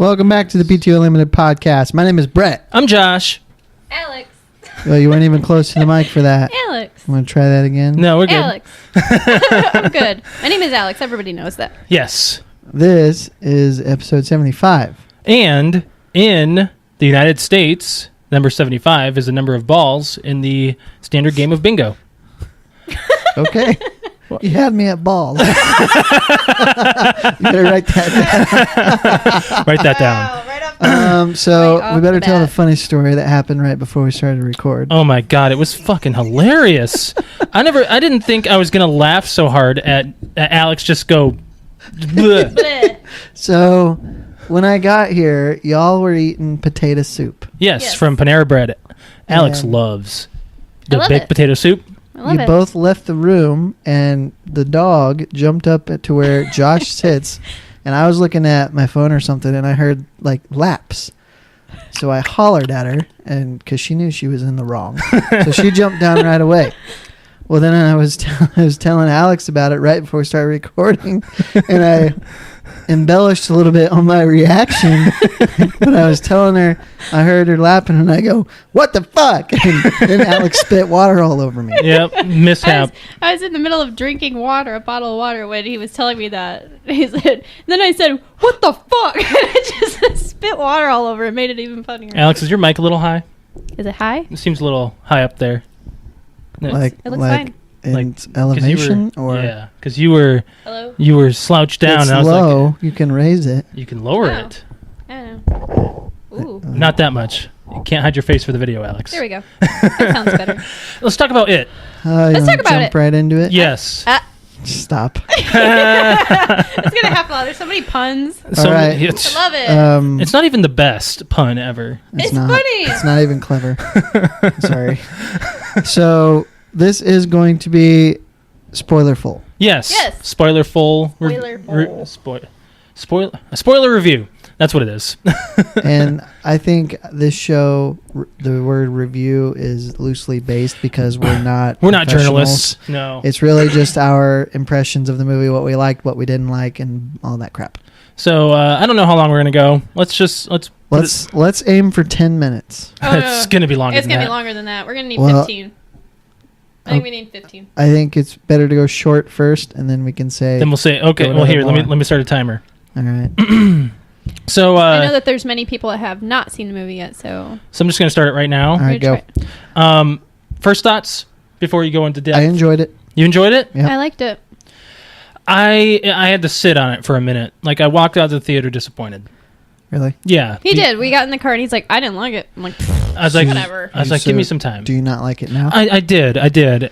Welcome back to the PTOUnlimited podcast. My name is Brett. I'm Josh. Alex. Well, you weren't even close to the mic for that. Alex. Want to try that again? No, we're good. Alex. I'm good. My name is Alex. Everybody knows that. Yes. This is episode 75. And in the United States, number 75 is the number of balls in the standard game of bingo. Okay. You had me at balls. You better write that down. Write that down. Wow, right off So Right we better off the tell the bat. funny story that happened right before we started to record. Oh my God, it was fucking hilarious. I didn't think I was going to laugh so hard at Alex just go, bleh. Bleh. So when I got here, y'all were eating potato soup. Yes, from Panera Bread. Alex And loves I the love baked it. potato soup. I love You it. both left the room, and the dog jumped up to where Josh sits, and I was looking at my phone or something, and I heard like laps. So I hollered at her, and because she knew she was in the wrong, so she jumped down right away. Well, then I was telling Alex about it right before we started recording, and I embellished a little bit on my reaction. But I was telling her, I heard her laughing, and I go, "What the fuck?" And Alex spit water all over me. Yep, mishap. I was in the middle of drinking water, a bottle of water, when he was telling me that. He said, then I said, "What the fuck?" And I just spit water all over. It made it even funnier. Alex, is your mic a little high? Is it high? It seems a little high up there. No, Like, It looks like fine. in Like, 'cause elevation, or yeah, because you were Hello? slouched down. it's And I was low. like, You can raise it. you can lower Oh. it. I don't know. Ooh. Not that much. You can't hide your face for the video, Alex. There we go. That sounds better. Let's talk about it. Let's talk about jump it. right into it. Yes. Stop. It's gonna happen. There's so many puns. So All right. it's, I love it. it's not even the best pun ever. It's not. funny. It's not even clever. Sorry. So this is going to be spoilerful. Yes. Yes. Spoilerful. Spoilerful. Spoiler review. That's what it is. And I think this show, the word review is loosely based because we're not professionals. journalists. No. It's really just our impressions of the movie, what we liked, what we didn't like, and all that crap. So I don't know how long we're gonna go. Let's Let's aim for 10 minutes. it's gonna be longer. It's than gonna that. be longer than that. We're gonna need Well, 15. I think we need 15. I think it's better to go short first, and then we can say. Then we'll say, okay. Go Well, here, another let me start a timer. All right. So I know that there's many people that have not seen the movie yet, so so I'm just gonna start it right now. All right, we're go. gonna try First thoughts before you go into depth. I enjoyed it. You enjoyed it? it. Yep. I liked it. I had to sit on it for a minute. Like I walked out of the theater disappointed. Really? Yeah. He did. We got in the car and he's like, I didn't like it. I'm like, I was like, whatever. I was like, So give me some time. Do you not like it now? I did.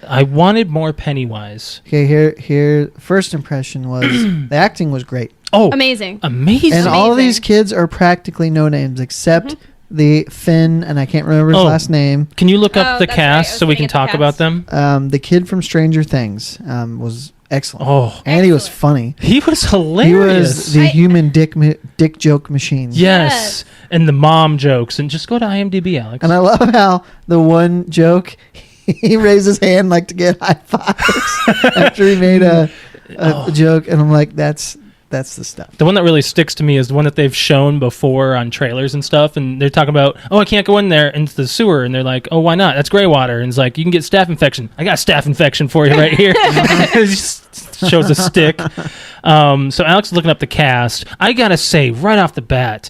I wanted more Pennywise. Okay, here. First impression was the acting was great, Oh, Amazing. amazing. and all of Amazing. these kids are practically no names except the Finn, and I can't remember his Oh. last name. Can you look up Oh, the that's right. I cast was so we gonna can get the talk about cast. them? The kid from Stranger Things was excellent. Oh, And he was funny. he was He hilarious. was the I- human dick joke machine. Yes. And the mom jokes. And just go to IMDb, Alex. And I love how the one joke, he raised his hand like to get high fives after he made a joke, and I'm like, that's the stuff. The one that really sticks to me is the one that they've shown before on trailers and stuff. And they're talking about, oh, I can't go in there into the sewer. And they're like, oh, why not? That's gray water. And it's like, you can get staph infection. I got staph infection for you right here. It just shows a stick. So Alex is looking up the cast. I got to say right off the bat,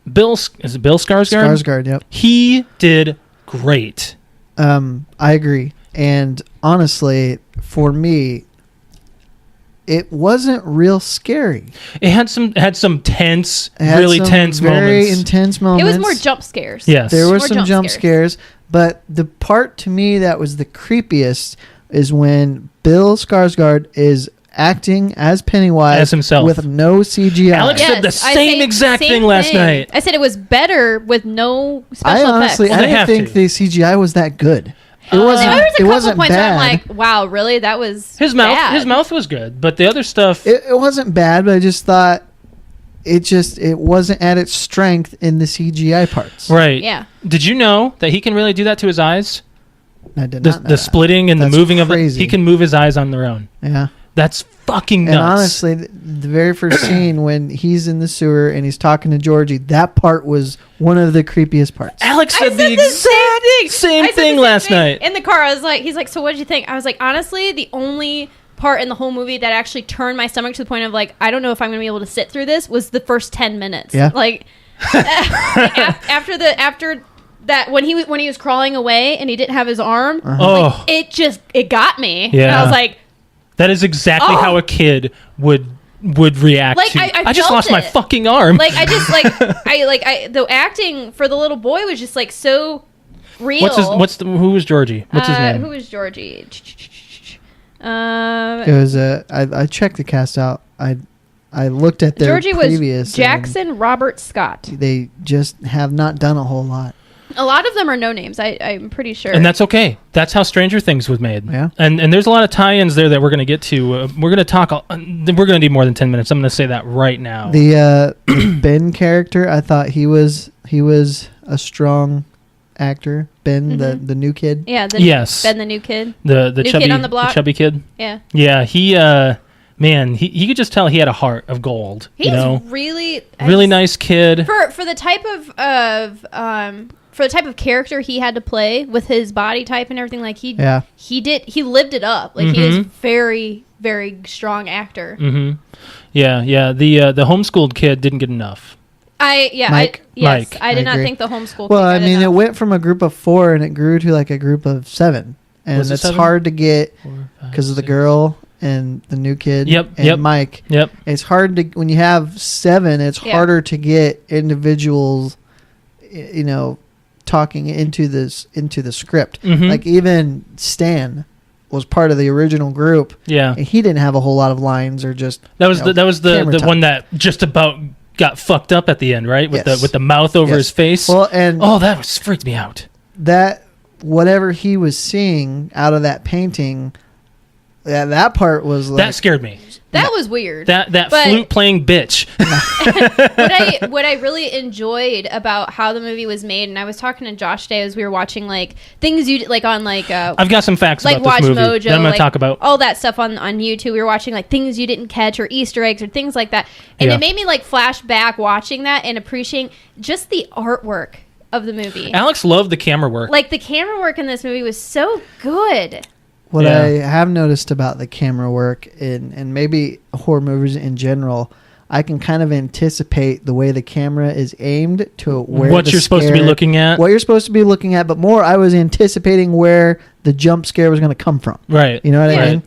is it Bill Skarsgård? Skarsgård, yep. He did great. I agree. And honestly, for me, it wasn't real scary. It had some tense, It had really some tense very moments. intense It moments. was more jump scares. Yes. There were More some jump jump scares, but the part to me that was the creepiest is when Bill Skarsgård is acting as Pennywise As himself. with no CGI. Alex said the I same say exact same thing last night. I said it was better with no I special honestly, effects. Well, I they have didn't think to. the CGI was that good. It wasn't. There was a It couple wasn't points bad. where I'm like, wow, really? That was His bad. mouth was good, but the other stuff. It wasn't bad, but I just thought it wasn't at its strength in the CGI parts. Right. Yeah. Did you know that he can really do that to his eyes? I did The, not know the that. splitting and That's the moving of it. crazy. He can move his eyes on their own. Yeah. That's fucking nuts. And honestly, the very first scene when he's in the sewer and he's talking to Georgie, that part was one of the creepiest parts. Alex said the exact same thing last night. In the car, he's like, so what did you think? I was like, honestly, the only part in the whole movie that actually turned my stomach to the point of like, I don't know if I'm going to be able to sit through this was the first 10 minutes. Yeah. Like, after that, when he was crawling away and he didn't have his arm, like, it got me. Yeah. And I was like, that is exactly how a kid would react like, to. I just felt lost my it. fucking arm. Like, I just the acting for the little boy was just like so real. Who was Georgie? What's his name? Who was Georgie? It was I checked the cast out. I looked at their Georgie previous. was Jackson Robert Scott. They just have not done a whole lot. A lot of them are no names. I'm pretty sure. And that's okay. That's how Stranger Things was made. Yeah. And there's a lot of tie-ins there that we're going to get to. We're going to talk. We're going to need more than 10 minutes. I'm going to say that right now. The Ben character, I thought he was a strong actor. Ben, the new kid. Yeah. Yes. Ben, the new kid. The new chubby kid on the block. The chubby kid. Yeah. Yeah. He man, he could just tell he had a heart of gold. He's really nice kid. For the type of character he had to play with his body type and everything, like he lived it up. Like he is very, very strong actor. Mm-hmm. Yeah. The homeschooled kid didn't get enough. Mike? I did not agree. think the homeschool. Well, I mean, it went from a group of 4 and it grew to like a group of 7, and Was it it's 7? hard to get 4, 5, because of the 6. girl and the new kid. Yep. Mike. Yep. It's hard to when you have 7. It's harder to get individuals, talking into the script. Mm-hmm. Like even Stan was part of the original group. Yeah. And he didn't have a whole lot of lines or just that was the time. one that just about got fucked up at the end, right? With Yes. the mouth over his face. Well, and that freaked me out. That whatever he was seing out of that painting, that part was like That scared me. That was weird. That flute playing bitch. What I really enjoyed about how the movie was made, and I was talking to Josh today as we were watching like things you like on like I've got some facts like about Watch this movie Mojo, that I'm going to like, talk about. all that stuff on YouTube. We were watching like things you didn't catch or Easter eggs or things like that, and it made me like flash back watching that and appreciating just the artwork of the movie. Alex loved the camera work. Like the camera work in this movie was so good. What I have noticed about the camera work and maybe horror movies in general, I can kind of anticipate the way the camera is aimed to where what you're supposed to be looking at. What you're supposed to be looking at, but more I was anticipating where the jump scare was going to come from. Right. You know what I mean?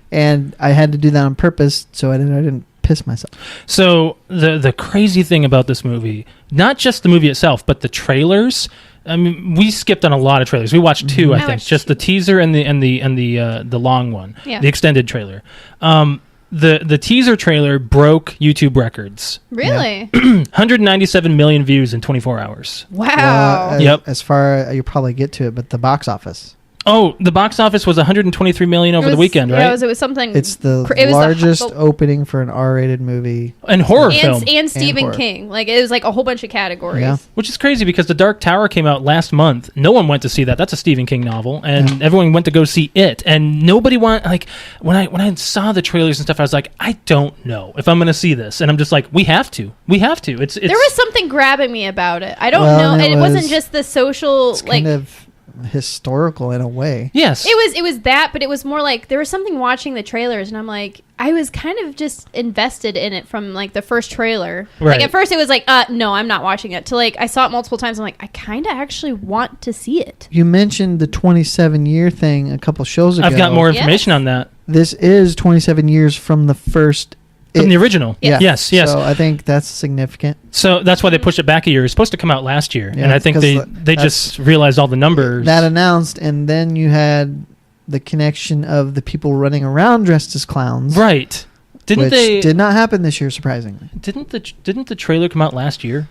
And I had to do that on purpose so I didn't piss myself. So the crazy thing about this movie, not just the movie itself, but the trailers. I mean, we skipped on a lot of trailers. We watched 2, I think, just the teaser and the long one, the extended trailer. The teaser trailer broke YouTube records. Really? 197 million views in 24 hours. Wow. Yep. As far you probably get to it, but the box office. Oh, the box office was 123 million over the weekend, right? Yeah, it was something. It's the largest opening for an R-rated movie and horror film and Stephen King. Like it was like a whole bunch of categories. Yeah. Which is crazy because The Dark Tower came out last month. No one went to see that. That's a Stephen King novel, and everyone went to go see it. And nobody like when I saw the trailers and stuff, I was like, I don't know if I'm going to see this. And I'm just like, we have to. It's there was something grabbing me about it. I don't know, and it wasn't just the social like. Kind of historical in a way. Yes, it was that, but it was more like there was something watching the trailers, and I'm like, I was kind of just invested in it from like the first trailer. Right. Like at first, it was like, no, I'm not watching it. To like, I saw it multiple times. I'm like, I kind of actually want to see it. You mentioned the 27-year thing a couple shows ago. I've got more information on that. This is 27 years from the first. From the original. Yeah. Yes. So I think that's significant. So that's why they pushed it back a year. It was supposed to come out last year. Yeah, and I think they just realized all the numbers. That announced, and then you had the connection of the people running around dressed as clowns. Right. Did not happen this year, surprisingly. Didn't the trailer come out last year?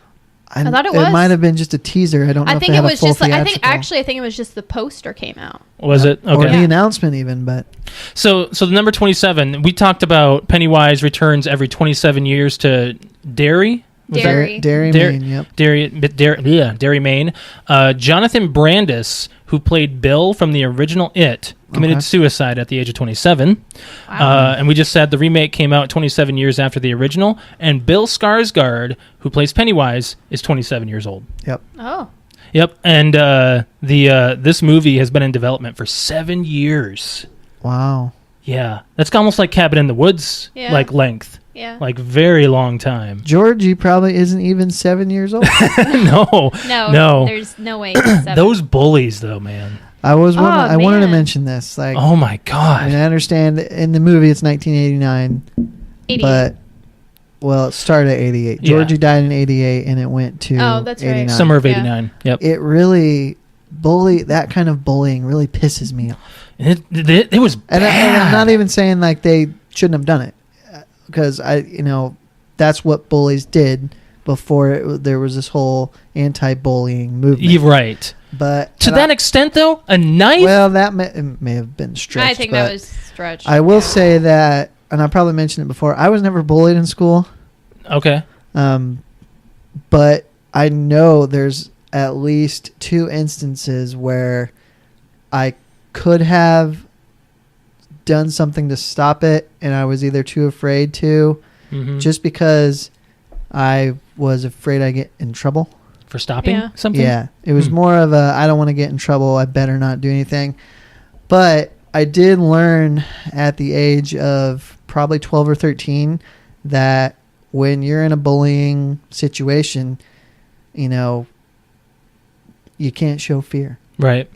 I thought it was. It might have been just a teaser. I don't know. I if think they it had was a full just like, I theatrical. think it was just the poster came out. Was it? Okay. Or the announcement even, but So the number 27, we talked about Pennywise returns every 27 years to Derry. Derry, Maine. Yep. Derry, Maine. Jonathan Brandis, who played Bill from the original It, committed suicide at the age of 27. Wow. And we just said the remake came out 27 years after the original. And Bill Skarsgård, who plays Pennywise, is 27 years old. Yep. Oh. Yep. And this movie has been in development for 7 years. Wow. Yeah. That's almost like Cabin in the Woods, Yeah. like length. Yeah. Like very long time. Georgie probably isn't even 7 years old. No. No. There's no way. He's 7. Those bullies, though, man. I wanted to man. mention this. Like, Oh my I God. mean, I understand in the movie it's 1989, 88. but it started at 88. Yeah. Georgie died in 88, and it went to Oh, that's right. 89. Summer of Yeah. 89. Yep. It really that kind of bullying really pisses me off. It was bad. And I'm not even saying like they shouldn't have done it, because that's what bullies did before there was this whole anti-bullying movement. You're right. But To that extent, though, a knife? well, that may have been stretched. I think but that was stretched. I will say that, and I probably mentioned it before, I was never bullied in school. Okay. But I know there's at least 2 instances where I could have done something to stop it, and I was either too afraid to, Mhm. just because I was afraid I'd get in trouble. For stopping Yeah. something? Yeah, it was Hmm. more of a, I don't want to get in trouble, I better not do anything. But I did learn at the age of probably 12 or 13 that when you're in a bullying situation, you can't show fear, Right.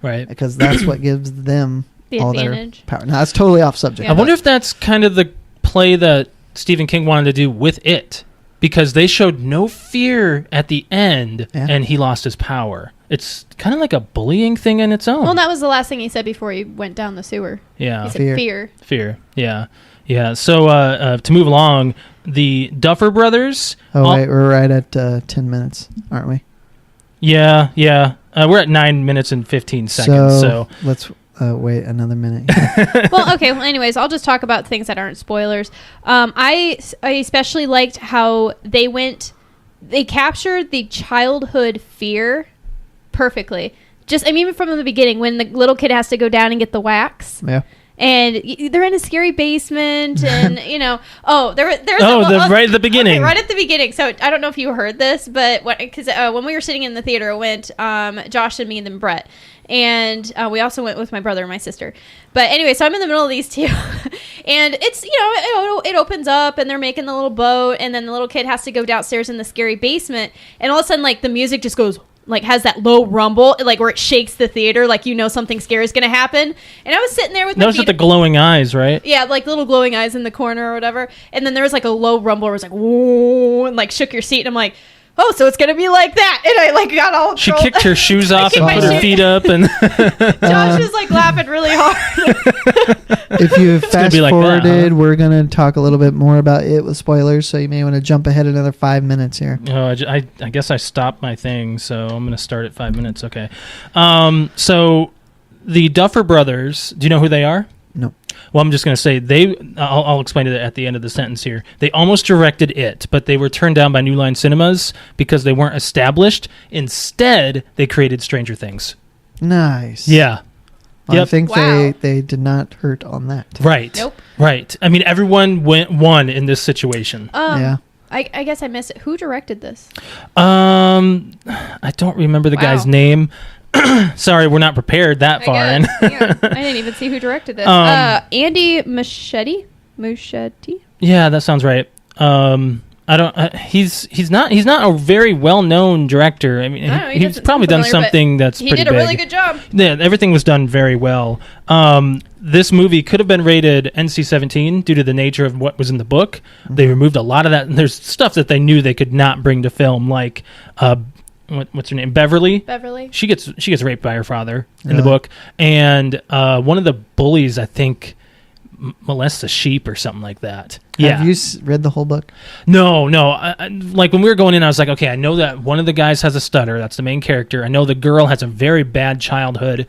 Right. because that's what gives them the all advantage. their power. Now, that's totally off subject. Yeah. I wonder if that's kind of the play that Stephen King wanted to do with It, because they showed no fear at the end, Yeah. and he lost his power. It's kind of like a bullying thing in its own. Well, that was the last thing he said before he went down the sewer. Yeah. He said Fear. fear. Fear. Yeah. Yeah. So to move along, the Duffer Brothers. Wait, we're right at 10 minutes, aren't we? Yeah. Yeah. We're at 9 minutes and 15 seconds. So let's wait another minute. Well, okay. Well, anyways, I'll just talk about things that aren't spoilers. I especially liked how they captured the childhood fear perfectly. Even from the beginning, when the little kid has to go down and get the wax. Yeah. And they're in a scary basement, and there's right at the beginning. Okay, right at the beginning. So I don't know if you heard this, but because when we were sitting in the theater, it went Josh and me and then Brett, and we also went with my brother and my sister. But anyway, so I'm in the middle of these two, and it's it opens up, and they're making the little boat, and then the little kid has to go downstairs in the scary basement, and all of a sudden, like, the music just goes. Like, has that low rumble, like, where it shakes the theater, like, something scary is going to happen. And I was sitting there with my notice feet. the glowing eyes, right? Yeah, like little glowing eyes in the corner or whatever. And then there was like a low rumble where it was like, whoa, and like shook your seat. And I'm like, oh, so it's going to be like that. And I like got all She trolled. kicked her shoes off and kicked put my her shoe- feet up. And Josh is like laughing really hard. If you fast be like that, forwarded, huh? we're going to talk a little bit more about it with spoilers, so you may want to jump ahead another 5 minutes here. I guess I stopped my thing, so I'm going to start at 5 minutes. Okay. So the Duffer Brothers, do you know who they are? No. Well, I'm just going to say I'll explain it at the end of the sentence here. They almost directed it, but they were turned down by New Line Cinemas because they weren't established. Instead, they created Stranger Things. Nice. Yeah. Well, I Yep. think Wow. they did not hurt on that. Right. Nope. Right. I mean, everyone won in this situation. Yeah. I guess I missed it. Who directed this? I don't remember the guy's name. Sorry, we're not prepared that far in. Yeah, I didn't even see who directed this. Andy Muschietti? Yeah, that sounds right. I don't. He's not a very well known director. I mean, I don't know, he he's doesn't probably sound done familiar, something that's He pretty did a big. really good job. Yeah, everything was done very well. This movie could have been rated NC-17 due to the nature of what was in the book. They removed a lot of that. And there's stuff that they knew they could not bring to film, like what's her name, Beverly. She gets raped by her father in the book, and one of the bullies, I think, molests a sheep or something like that. Yeah. Have you read the whole book? No. Like when we were going in, I was like, okay, I know that one of the guys has a stutter. That's the main character. I know the girl has a very bad childhood.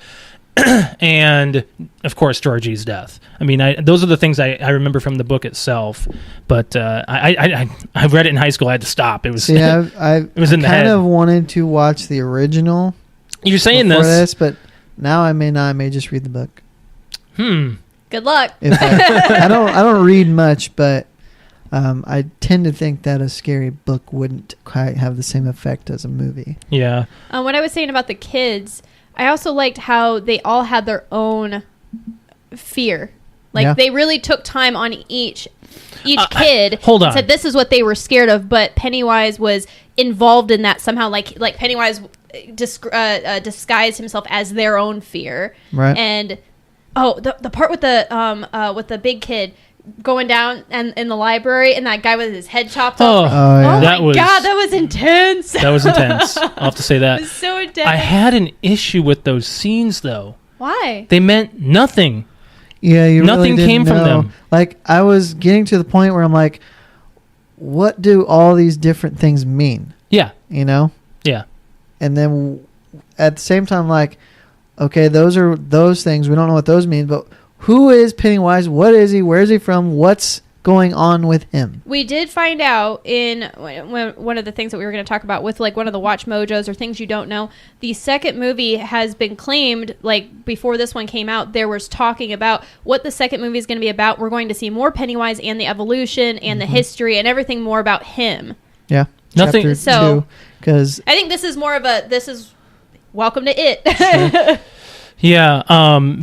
And of course, Georgie's death. I mean, those are the things I remember from the book itself. But I read it in high school. I had to stop. It was See, I was in the kind head. of wanted to watch the original You're saying before this. but now I may not. I may just read the book. Good luck. If I don't read much, but I tend to think that a scary book wouldn't quite have the same effect as a movie. Yeah. What I was saying about the kids, I also liked how they all had their own fear. Like they really took time on each kid. Hold on. And said this is what they were scared of, but Pennywise was involved in that somehow. Like Pennywise disguised himself as their own fear. Right. And the part with the big kid going down and in the library and that guy with his head chopped off. Yeah. God, that was intense. That was intense. I'll have to say that. It was so intense. I had an issue with those scenes, though. Why? They meant nothing. Yeah, Nothing really came didn't from know. them. Like, I was getting to the point where I'm like, what do all these different things mean? Yeah. You know? Yeah. And then at the same time, like, okay, those are those things. We don't know what those mean, but who is Pennywise? What is he? Where is he from? What's going on with him? We did find out in one of the things that we were going to talk about with like one of the Watch Mojos or things you don't know. The second movie has been claimed, like before this one came out, there was talking about what the second movie is going to be about. We're going to see more Pennywise and the evolution and the history and everything more about him. Yeah. Nothing. Chapter So- 2, because I think this is more of welcome to it. Sure. Yeah.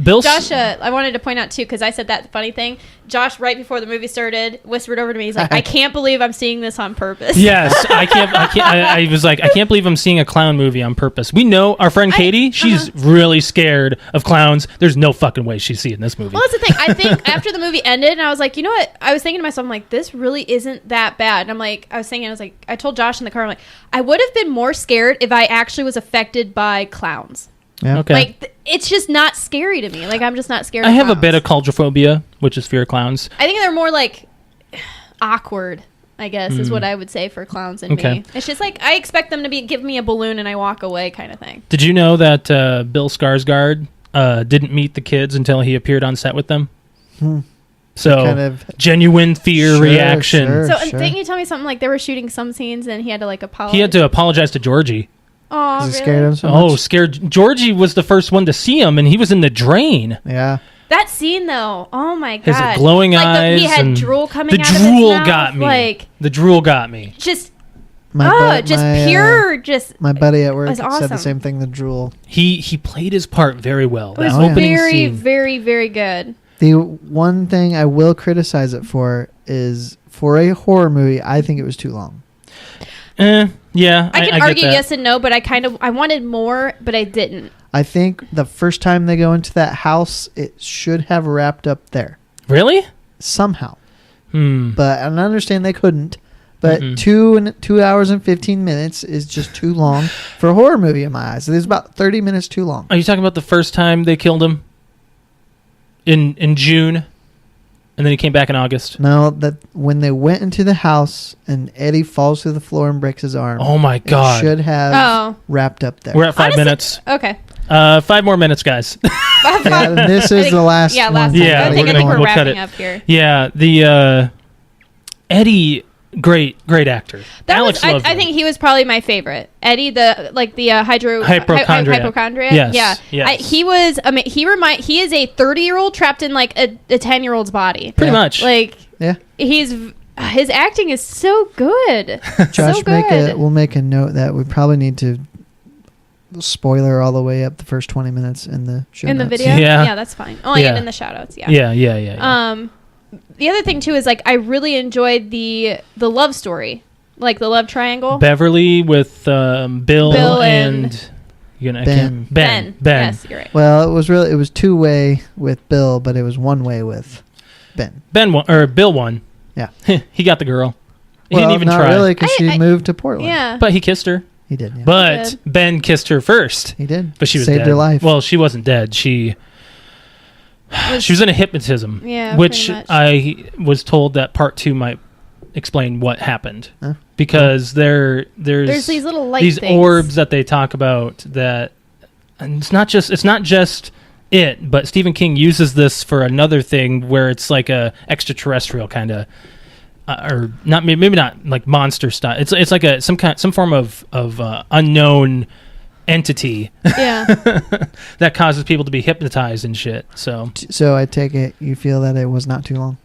Bill. Josh, I wanted to point out too, because I said that funny thing. Josh, right before the movie started, whispered over to me. He's like, "I can't believe I'm seeing this on purpose." Yes, I can't. I was like, I can't believe I'm seeing a clown movie on purpose. We know our friend Katie. She's really scared of clowns. There's no fucking way she's seeing this movie. Well, that's the thing. I think after the movie ended, and I was like, you know what? I was thinking to myself, I'm like, this really isn't that bad. And I'm like, I told Josh in the car, I'm like, I would have been more scared if I actually was affected by clowns. yeah. Okay. Like, it's just not scary to me. Like, I'm just not scared. I of have a clowns. bit of claustrophobia, which is fear of clowns. I think they're more like awkward, I guess, is what I would say for clowns and Okay. me. It's just like I expect them to give me a balloon and I walk away kind of thing. Did you know that Bill Skarsgård didn't meet the kids until he appeared on set with them? So Kind of- genuine fear Sure, reaction. sure. So didn't you tell me something like they were shooting some scenes and he had to like apologize? He had to apologize to Georgie. Oh, Because really? it scared him so Oh, much. scared. Georgie was the first one to see him, and he was in the drain. Yeah. That scene though, oh my His god, glowing like eyes. he had and drool coming the out of his drool mouth, got me. like The drool got me. just My pure, just my buddy at work was said awesome. the same thing. The drool. He played his part very well. It That was opening very, scene. very, very good. The one thing I will criticize it for is for a horror movie, I think it was too long. Yeah, I can get argue that. yes and no, but I wanted more, but I didn't. I think the first time they go into that house, it should have wrapped up there Really? somehow. Hmm. But I understand they couldn't. But Mm-mm. 2 hours and 15 minutes is just too long for a horror movie in my eyes. It is about 30 minutes too long. Are you talking about the first time they killed him? In June, and then he came back in August. No, that when they went into the house and Eddie falls through the floor and breaks his arm. Oh my It God! should have Oh, wrapped up there. We're at 5 Honestly- minutes. okay. 5 more minutes, guys. Yeah, and this I is think- the last yeah, one. last Yeah, time. I think we're we're we'll cut wrapping it. up here. Yeah, the Eddie, great actor. That Alex was, loved I him. think he was probably my favorite. Eddie, Hypochondriac. hypochondriac. Yes, Yeah, yes. he was. I mean, he is a 30-year-old trapped in like a 10-year-old's body. Pretty Yeah. much. Like Yeah. his acting is so good. Josh, so good. we'll make a note that we probably need to spoiler all the way up the first 20 minutes in the show in the notes. video. Yeah. That's fine. Oh, Yeah. and in the shoutouts. Yeah. Yeah. The other thing too is like I really enjoyed the love story, like the love triangle. Beverly with Bill and Ben. Ben. Yes, you're right. Well, it was two-way with Bill, but it was one-way with Ben. Ben won, or Bill won. Yeah. He got the girl. He Well, didn't even not try. really, because she I- moved to Portland. Yeah. But he kissed her. He did. Yeah. But did. Ben kissed her first. He did. But she was saved dead. her life. Well, she wasn't dead. She was in a hypnotism. Yeah, Which pretty much. I was told that part 2 might explain what happened. Huh? Because there's these little light these things. orbs that they talk about that, and it's not just it, but Stephen King uses this for another thing where it's like a extraterrestrial kind of, or not, maybe not like monster stuff. It's like some form of unknown entity Yeah. that causes people to be hypnotized and shit. So I take it you feel that it was not too long.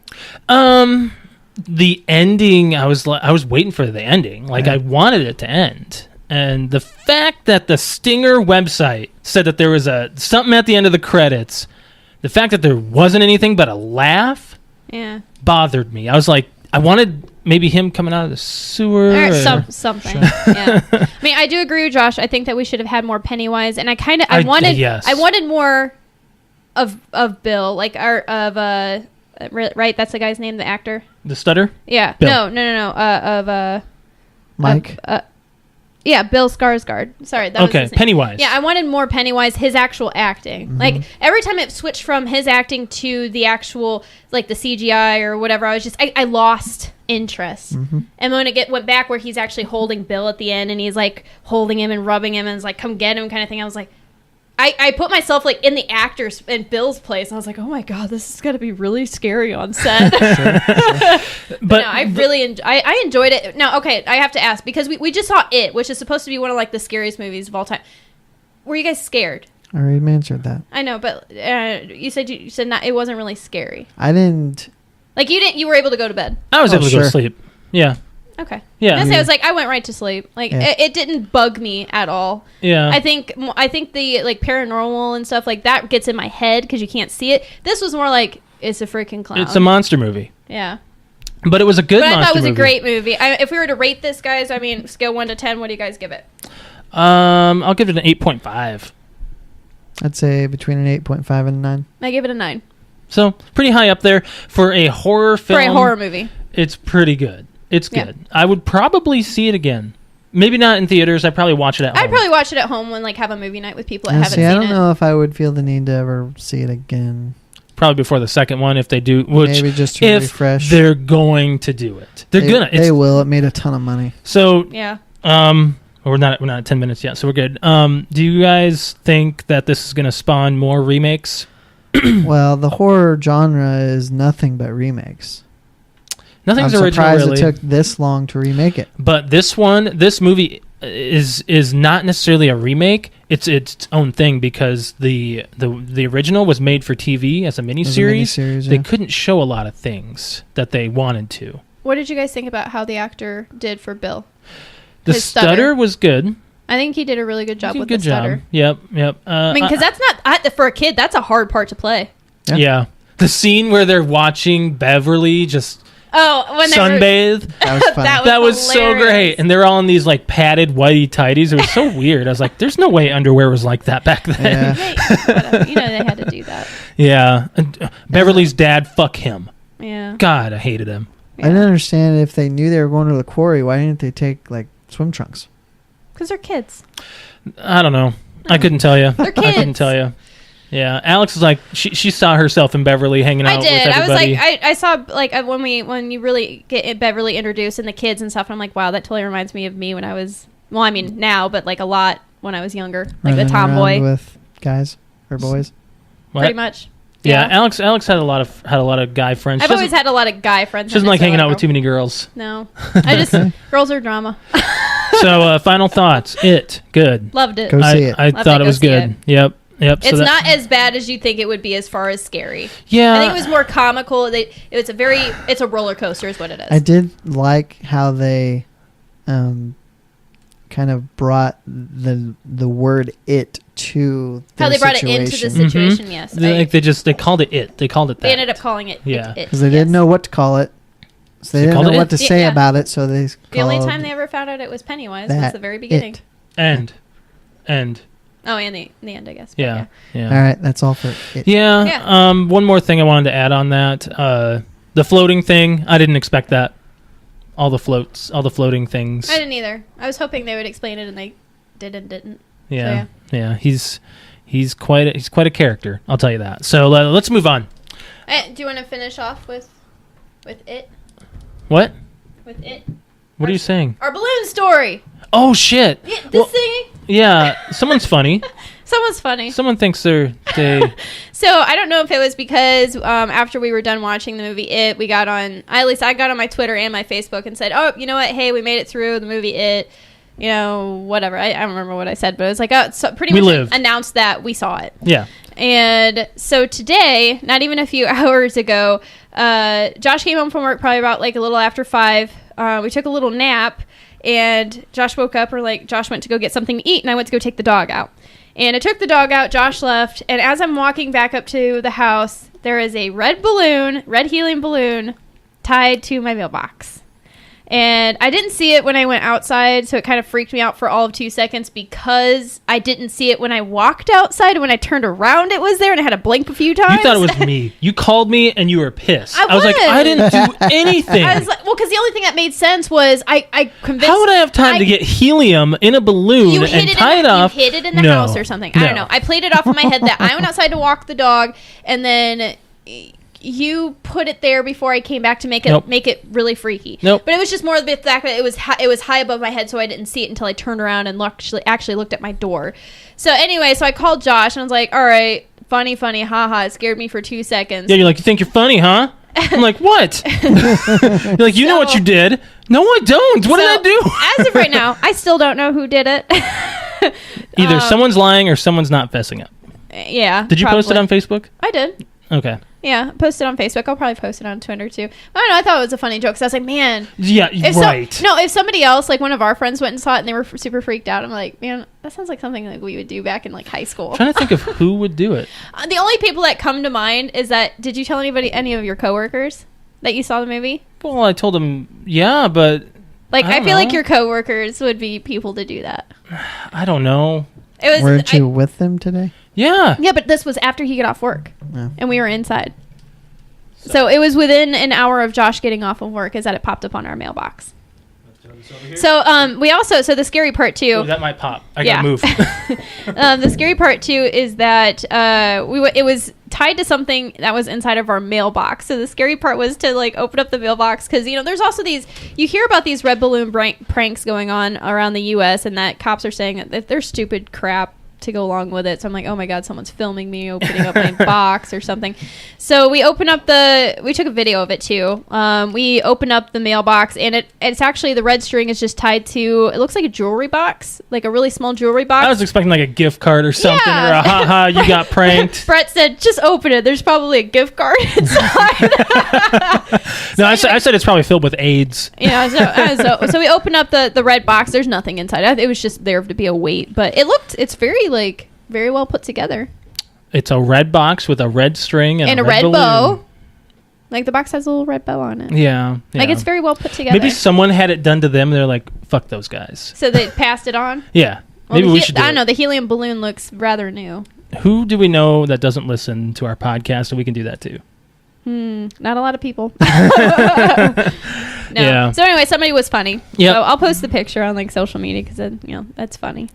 the ending, I was waiting for the ending. Like, I wanted it to end. And the fact that the Stinger website said that there was something at the end of the credits, the fact that there wasn't anything but a laugh bothered me. I was like, I wanted maybe him coming out of the sewer. Or something. Yeah. I mean, I do agree with Josh. I think that we should have had more Pennywise. And I wanted more of Bill, like, right? That's the guy's name, the actor? The stutter? Yeah. Bill. No. Mike? Yeah, Bill Skarsgård. Sorry, that was his name. Pennywise. Yeah, I wanted more Pennywise, his actual acting. Mm-hmm. Like, every time it switched from his acting to the actual, like, the CGI or whatever, I was just, I lost interest. Mm-hmm. And when it went back where he's actually holding Bill at the end and he's, like, holding him and rubbing him and is like, come get him kind of thing, I was like, I put myself, like, in the actor's, in Bill's place. I was like, oh my God, this is going to be really scary on set. But no, I really I enjoyed it. Now, okay, I have to ask, because we just saw It, which is supposed to be one of, like, the scariest movies of all time. Were you guys scared? I already answered that. I know, but you said not, it wasn't really scary. I didn't. Like, you were able to go to bed. I was able to go to sleep. Yeah. Okay. Yeah. I was like, I went right to sleep. Like, it didn't bug me at all. Yeah. I think the, like, paranormal and stuff like that gets in my head because you can't see it. This was more like, it's a freaking clown. It's a monster movie. Yeah. But it was a good monster movie. I thought it was a great movie. If we were to rate this, guys, I mean, scale 1 to 10, what do you guys give it? I'll give it an 8.5. I'd say between an 8.5 and a 9. I give it a 9. So, pretty high up there for a horror film. For a horror movie. It's pretty good. It's good. I would probably see it again. Maybe not in theaters. I'd probably watch it at home. I'd probably watch it at home when, like, have a movie night with people that haven't seen it. I don't know if I would feel the need to ever see it again. Probably before the second one, if they do. Which, maybe just to refresh. They're going to do it. They will. It made a ton of money. So yeah. We're not at 10 minutes yet, so we're good. Do you guys think that this is going to spawn more remakes? Well, the horror genre is nothing but remakes. Nothing's I'm original, surprised really. it took this long to remake it. But this movie is not necessarily a remake. It's its own thing because the original was made for TV as a miniseries. They couldn't show a lot of things that they wanted to. What did you guys think about how the actor did for Bill? The stutter was good. I think he did a really good job with the stutter. Yep. I mean, because that's not for a kid. That's a hard part to play. Yeah. The scene where they're watching Beverly just when sunbathe. That was fun. that was so great. And they're all in these, like, padded whitey tighties. It was so weird. I was like, there's no way underwear was like that back then. Yeah. You know, they had to do that. Yeah. Beverly's dad, fuck him. Yeah. God, I hated him. Yeah. I didn't understand if they knew they were going to the quarry, why didn't they take, like, swim trunks? Because they're kids. I don't know. I couldn't tell you. They're kids. I couldn't tell you. Yeah, Alex is like she saw herself in Beverly hanging out with everybody. I was like, I saw, like, when you really get Beverly introduced and the kids and stuff, and I'm like, wow, that totally reminds me of me when I was, well, I mean now, but like a lot when I was younger, like the tomboy with guys or boys. What? Pretty much. Yeah, Alex had a lot of guy friends. I've always had a lot of guy friends. She doesn't like hanging out with too many girls. No, girls are drama. So final thoughts. It good. Loved it. Go see it. I thought it was good. Yep. It's not as bad as you think it would be as far as scary. Yeah. I think it was more comical. It's a roller coaster is what it is. I did like how they kind of brought the word it to how they brought situation. it into the situation. Yes. They called it it. They called it that. They ended up calling it it. Because they didn't know what to call it. So they didn't know what to say about it. So they the only time they ever found out it was Pennywise was the very beginning. And. Oh, and the end, I guess. Yeah. All right, that's all for it. Yeah. One more thing I wanted to add on that. The floating thing, I didn't expect that. All the floating things. I didn't either. I was hoping they would explain it, and they didn't. Yeah. So, yeah. He's quite a character. I'll tell you that. So let's move on. Do you want to finish off with it? What? With it? What are you saying? Our balloon story. Oh shit! Yeah, this thing. Yeah, someone's funny. Someone's funny. Someone thinks they. So I don't know if it was because after we were done watching the movie It, I got on my Twitter and my Facebook and said, oh, you know what? Hey, we made it through the movie It. you know, whatever. I don't remember what I said, but it was like, so pretty We much live. announced that we saw it. Yeah. And so today, not even a few hours ago, Josh came home from work probably about like a little after 5. We took a little nap, and Josh woke up, or like Josh went to go get something to eat, and I went to go take the dog out. And I took the dog out, Josh left, and as I'm walking back up to the house, there is a red helium balloon tied to my mailbox. And I didn't see it when I went outside, so it kind of freaked me out for all of 2 seconds because I didn't see it when I walked outside. When I turned around, it was there, and I had to blink a few times. You thought it was me. You called me, and you were pissed. I was like, I didn't do anything. I was like, well, because the only thing that made sense was I convinced... How would I have time to get helium in a balloon and tie it off? You hid it in the house or something. I don't know. I played it off in my head that I went outside to walk the dog, and then... you put it there before I came back to make it really freaky. But it was just more the fact that it was high above my head, so I didn't see it until I turned around and actually looked at my door. So anyway, so I called Josh and I was like, all right, funny, haha. It scared me for 2 seconds. Yeah, you're like, you think you're funny, huh? I'm like, what? You're like, you know what you did? No, I don't. What did I do? As of right now, I still don't know who did it. Either someone's lying or someone's not fessing up. Yeah. Did you post it on Facebook? I did. Okay. Yeah, post it on Facebook. I'll probably post it on Twitter too. I don't know. I thought it was a funny joke because I was like, man. Yeah, right. If somebody else, like one of our friends, went and saw it and they were super freaked out, I'm like, man, that sounds like something like we would do back in like high school. I'm trying to think of who would do it. The only people that come to mind is that. Did you tell any of your coworkers that you saw the movie? Well, I told them, yeah, but like I feel like your coworkers would be people to do that. I don't know. Weren't you with them today? Yeah. Yeah, but this was after he got off work, Yeah. and we were inside. So it was within an hour of Josh getting off of work is that it popped up on our mailbox. So we also, so the scary part too. Oh, that might pop. I gotta move. The scary part too is that it was tied to something that was inside of our mailbox. So the scary part was to like open up the mailbox because there's also you hear about these red balloon pranks going on around the U.S. and that cops are saying that they're stupid crap to go along with it. So I'm like, oh my god, someone's filming me opening up my box or something. So we took a video of it too. We opened up the mailbox and it's actually the red string is just tied to, it looks like a jewelry box, like a really small jewelry box. I was expecting like a gift card or something, or a haha, you got pranked. Brett said, just open it. There's probably a gift card inside. No, I said it's probably filled with AIDS. Yeah, so we opened up the red box. There's nothing inside. It was just there to be a weight, but it's very well put together. It's a red box with a red string and a red balloon. Bow. Like the box has a little red bow on it. Yeah. Like it's very well put together. Maybe someone had it done to them. They're like, fuck those guys. So they passed it on? Yeah. Well, maybe we should do I don't know. The helium balloon looks rather new. Who do we know that doesn't listen to our podcast and we can do that too? Not a lot of people. No. Yeah. So anyway, somebody was funny. Yep. So I'll post the picture on like social media because that's funny.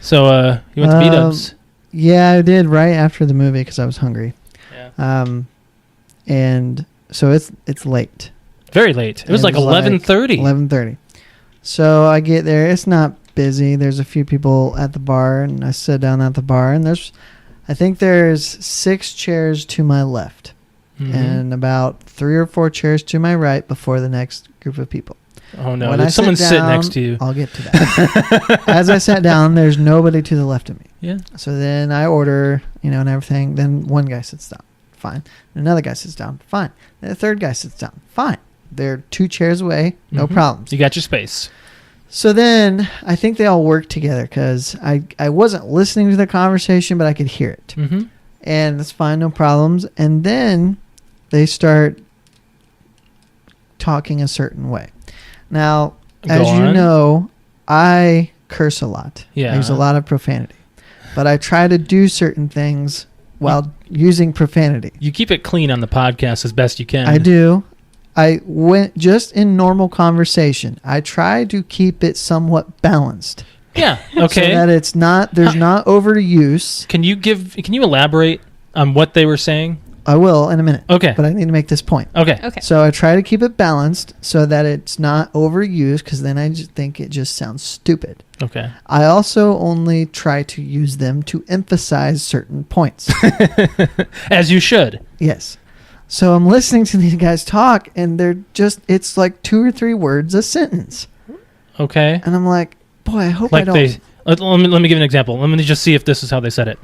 So you went to B-dubs? Yeah, I did right after the movie because I was hungry. Yeah. And so it's late. Very late. It was like 11:30. 11:30. So I get there. It's not busy. There's a few people at the bar, and I sit down at the bar, and I think there's 6 chairs to my left, and about 3 or 4 chairs to my right before the next group of people. Oh no! Did someone sit next to you? I'll get to that. As I sat down, there's nobody to the left of me. Yeah. So then I order, and everything. Then one guy sits down. Fine. Another guy sits down. Fine. Then the third guy sits down. Fine. They're 2 chairs away. No problems. You got your space. So then I think they all work together because I wasn't listening to the conversation, but I could hear it. Mm-hmm. And that's fine. No problems. And then they start talking a certain way. Now, as you know, I curse a lot. Yeah. I use a lot of profanity. But I try to do certain things while using profanity. You keep it clean on the podcast as best you can. I do. I went just in normal conversation. I try to keep it somewhat balanced. Yeah. Okay. So that it's not, there's not overuse. Can you elaborate on what they were saying? I will in a minute. Okay. But I need to make this point. Okay. So I try to keep it balanced so that it's not overused because then I just think it just sounds stupid. Okay. I also only try to use them to emphasize certain points. As you should. Yes. So I'm listening to these guys talk and it's like 2 or 3 words a sentence. Okay. And I'm like, boy, I hope Like I don't. let me give an example. Let me just see if this is how they said it.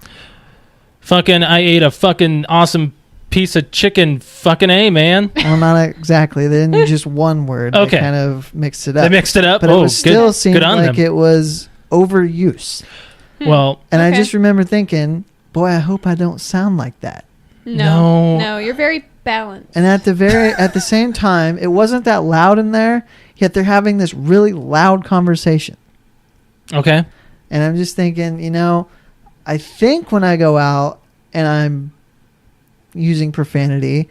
Fucking, I ate a fucking awesome piece of chicken. Fucking A, man. Well, not exactly. They didn't use just one word. Okay. They kind of mixed it up. They mixed it up. But it was still seemed like it was overuse. Well, And I Okay. just remember thinking, boy, I hope I don't sound like that. No, you're very balanced. And at the same time, it wasn't that loud in there, yet they're having this really loud conversation. okay. And I'm just thinking, I think when I go out and I'm using profanity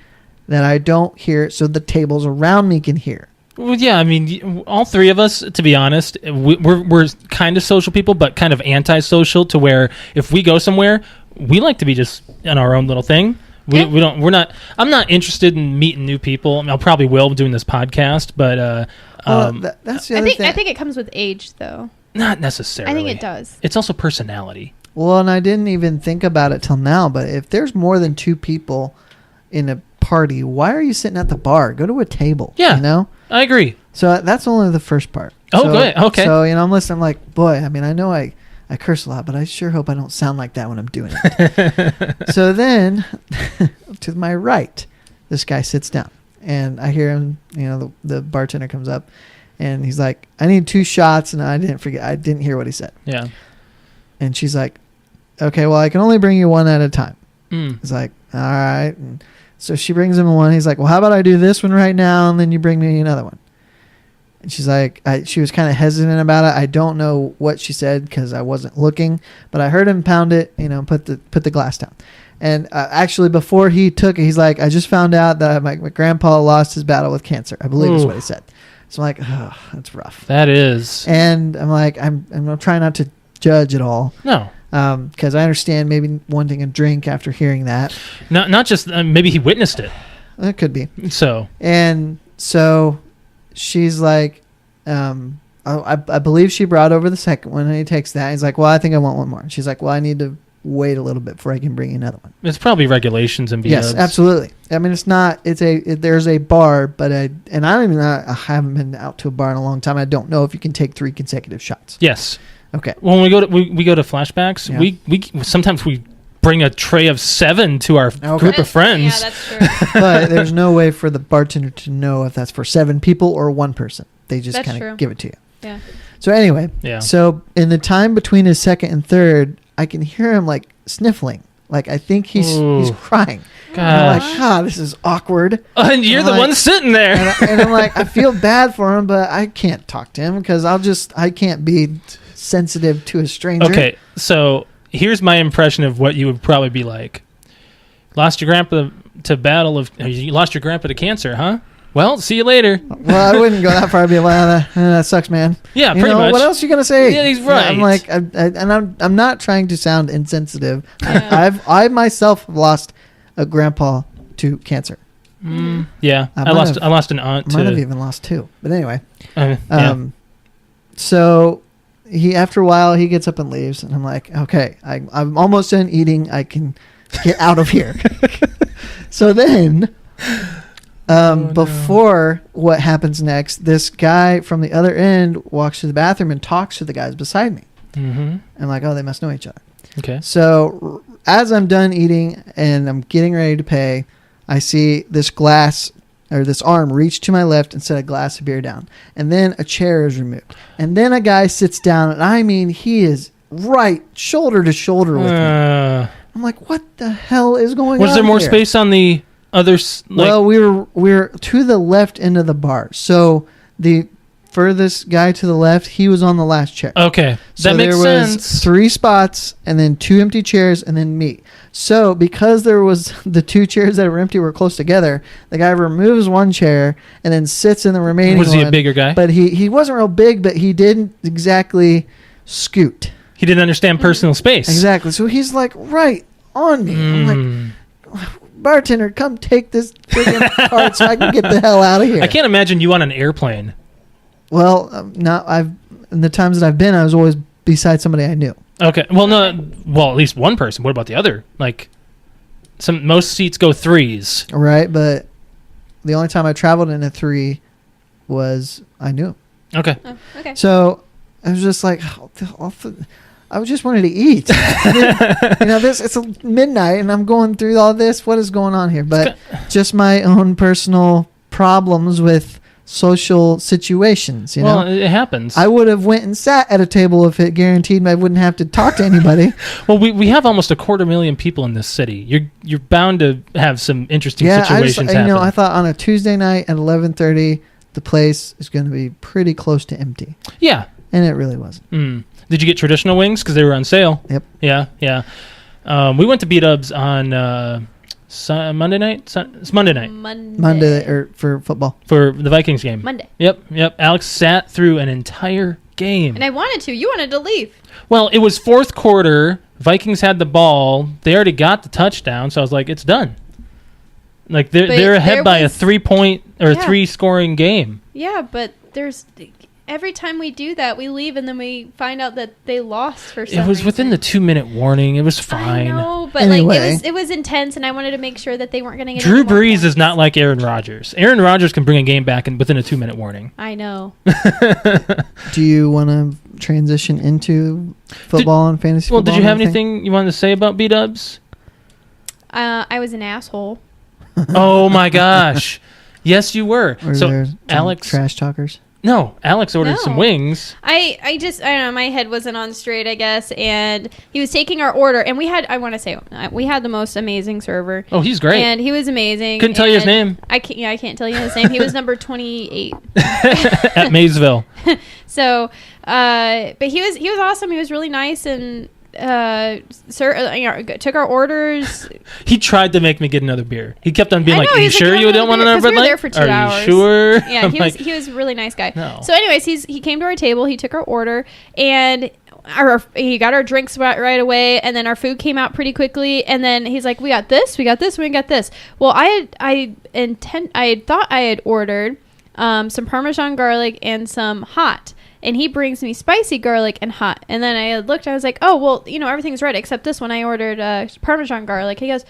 that I don't hear it so the tables around me can hear. Well, yeah, I mean, all three of us, to be honest, we're kind of social people, but kind of anti-social, to where if we go somewhere, we like to be just in our own little thing. I'm not interested in meeting new people. I mean, I'll probably will doing this podcast, but That's the other thing. I think it comes with age, though. not necessarily. I think it does. It's also personality. Well, and I didn't even think about it till now, but if there's more than 2 people in a party, why are you sitting at the bar? Go to a table. Yeah. I agree. So that's only the first part. Oh, So- good. Okay. So, I'm listening. I'm like, boy, I mean, I know I curse a lot, but I sure hope I don't sound like that when I'm doing it. So then, to my right, this guy sits down. And I hear him, the bartender comes up. And he's like, I need 2 shots. And I didn't hear what he said. Yeah. And she's like, okay, well, I can only bring you one at a time. Mm. He's like, all right. And so she brings him one. He's like, well, how about I do this one right now, and then you bring me another one. And she's like, she was kind of hesitant about it. I don't know what she said because I wasn't looking, but I heard him pound it, put the glass down. And actually, before he took it, he's like, I just found out that my grandpa lost his battle with cancer, I believe is what he said. So I'm like, oh, that's rough. That is. And I'm like, I'm trying not to judge at all. No. Because I understand maybe wanting a drink after hearing that. Not just maybe he witnessed it. It could be. So. And so she's like, I believe she brought over the second one, and he takes that. He's like, well, I think I want one more. And she's like, well, I need to wait a little bit before I can bring you another one. It's probably regulations and Yes, absolutely. I mean, it's not. There's a bar, but I haven't been out to a bar in a long time. I don't know if you can take 3 consecutive shots. Yes. Okay. When we go to flashbacks, Yeah. we sometimes we bring a tray of 7 to our group of friends. Yeah, that's true. But there's no way for the bartender to know if that's for 7 people or 1 person. They just That's kind true. of give it to you. Yeah. So anyway, Yeah. So in the time between his second and third, I can hear him like sniffling. Like I think he's crying. And I'm Gosh. like, this is awkward. And you're I'm the like- one sitting there. And I'm like, I feel bad for him, but I can't talk to him because I can't be sensitive to a stranger. Okay, so here's my impression of what you would probably be like. Lost your grandpa to you lost your grandpa to cancer, huh? Well, see you later. Well, I wouldn't go that far. I'd be like, that sucks, man. Yeah, pretty much. What else are you gonna say? Yeah, he's right. I'm like, I'm not trying to sound insensitive. Yeah. I myself have lost a grandpa to cancer. Yeah, I lost an aunt Might have to. even lost 2. But anyway, Yeah. so after a while he gets up and leaves, and I'm like, okay, I'm almost done eating. I can get out of here. So then. Before what happens next, this guy from the other end walks to the bathroom and talks to the guys beside me. Mm-hmm. I'm like, they must know each other. Okay. So as I'm done eating and I'm getting ready to pay, I see this glass or this arm reach to my left and set a glass of beer down. And then a chair is removed. And then a guy sits down, and I mean, he is right shoulder to shoulder with me. I'm like, what the hell is going on? Was there more here? space on the other? Well, we were to the left end of the bar. So the furthest guy to the left, he was on the last chair. Okay, So that makes there was sense. 3 spots and then 2 empty chairs and then me. So because there was the 2 chairs that were empty were close together, the guy removes 1 chair and then sits in the remaining Was he a one. bigger guy? But he wasn't real big, but he didn't exactly scoot. He didn't understand personal space. Exactly. So he's like right on me. I'm like, bartender, come take this friggin' card so I can get the hell out of here. I can't imagine you on an airplane. Well, in the times that I've been, I was always beside somebody I knew. Okay. Well, no. Well, at least one person. What about the other? Like, most seats go 3s. Right, but the only time I traveled in a 3 was I knew him. Okay. Oh, okay. So I was just like, I just wanted to eat. It's midnight and I'm going through all this. What is going on here? But just my own personal problems with social situations. Well, it happens. I would have went and sat at a table if it guaranteed I wouldn't have to talk to anybody. Well, we have almost 250,000 people in this city. You're bound to have some interesting situations happen. I thought on a Tuesday night at 11:30, the place is going to be pretty close to empty. Yeah. And it really wasn't. Did you get traditional wings? Because they were on sale. Yep. Yeah. We went to B-Dubs on Monday night? It's Monday night. Monday or for football. For the Vikings game. Monday. Yep. Alex sat through an entire game. And I wanted to. You wanted to leave. Well, it was fourth quarter. Vikings had the ball. They already got the touchdown, so I was like, it's done. Like they're ahead by a 3-point or 3-scoring game. Yeah, but every time we do that, we leave and then we find out that they lost for some reason. It was within the 2-minute warning. It was fine. I know, but anyway. it was intense, and I wanted to make sure that they weren't going to get Drew any more Brees points. is not like Aaron Rodgers. Aaron Rodgers can bring a game back within a 2-minute warning. I know. Do you want to transition into football and fantasy football? Well, did you have anything you wanted to say about B-Dubs? I was an asshole. Oh, my gosh. Yes, you were. Or So, there Alex... trash talkers? No, Alex ordered some wings. I don't know, my head wasn't on straight, I guess, and he was taking our order, and we had the most amazing server. Oh, he's great. And he was amazing. Couldn't tell you his name. I can't tell you his name. He was number 28. At Maysville. So, but he was awesome. He was really nice and took our orders. He tried to make me get another beer. He kept on being like, "Are you sure like, you don't want another Bud we were Light? there for 2 Are hours. you sure?" Yeah, he was a really nice guy. No. So, anyways, he came to our table. He took our order and he got our drinks right away, and then our food came out pretty quickly. And then he's like, "We got this, we got this, we got this." Well, I thought I had ordered some Parmesan garlic and some hot. And he brings me spicy garlic and hot. And then I looked, I was like, oh, well, everything's right except this one. I ordered Parmesan garlic. He goes,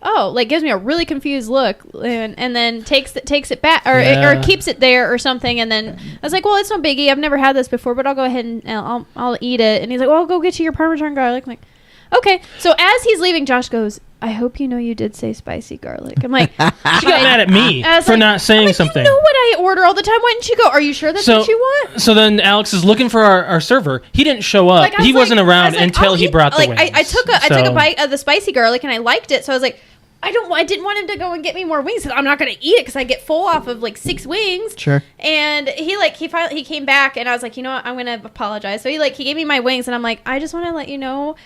oh, gives me a really confused look and then takes it back or keeps it there or something. And then I was like, well, it's no biggie. I've never had this before, but I'll go ahead and I'll eat it. And he's like, well, I'll go get you your Parmesan garlic. I'm like, okay. So as he's leaving, Josh goes, I hope you did say spicy garlic. I'm like, she got mad at me for not saying something. You know what I order all the time. Why didn't you go? Are you sure that's what you want? So then Alex is looking for our server. He didn't show up. He wasn't around until he brought the wings. I took a bite of the spicy garlic and I liked it. So I was like, I didn't want him to go and get me more wings because I'm not going to eat it because I get full off of 6 wings. Sure. And he came back and I was like, you know what? I'm going to apologize. So he gave me my wings and I'm like, I just want to let you know.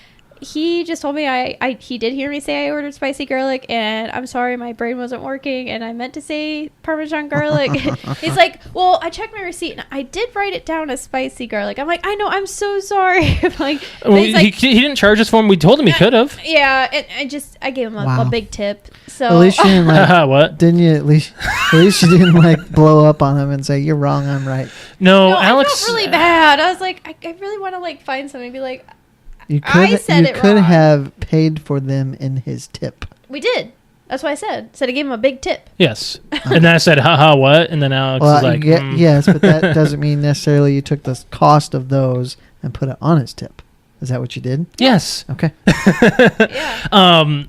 He just told me he did hear me say I ordered spicy garlic, and I'm sorry my brain wasn't working, and I meant to say Parmesan garlic. He's like, well, I checked my receipt, and I did write it down as spicy garlic. I'm like, I know, I'm so sorry. He didn't charge us for him. We told him he could have. Yeah, and I gave him a big tip. So at least you didn't what? Didn't you? At least you didn't blow up on him and say you're wrong, I'm right. No, Alex. I felt really bad. I was like, I really want to find something and be like. You could have paid for them in his tip. We did. That's what I said. I gave him a big tip. Yes. And then I said, haha, what? And then Alex was like, yes, but that doesn't mean necessarily you took the cost of those and put it on his tip. Is that what you did? Yes. Okay. Yeah.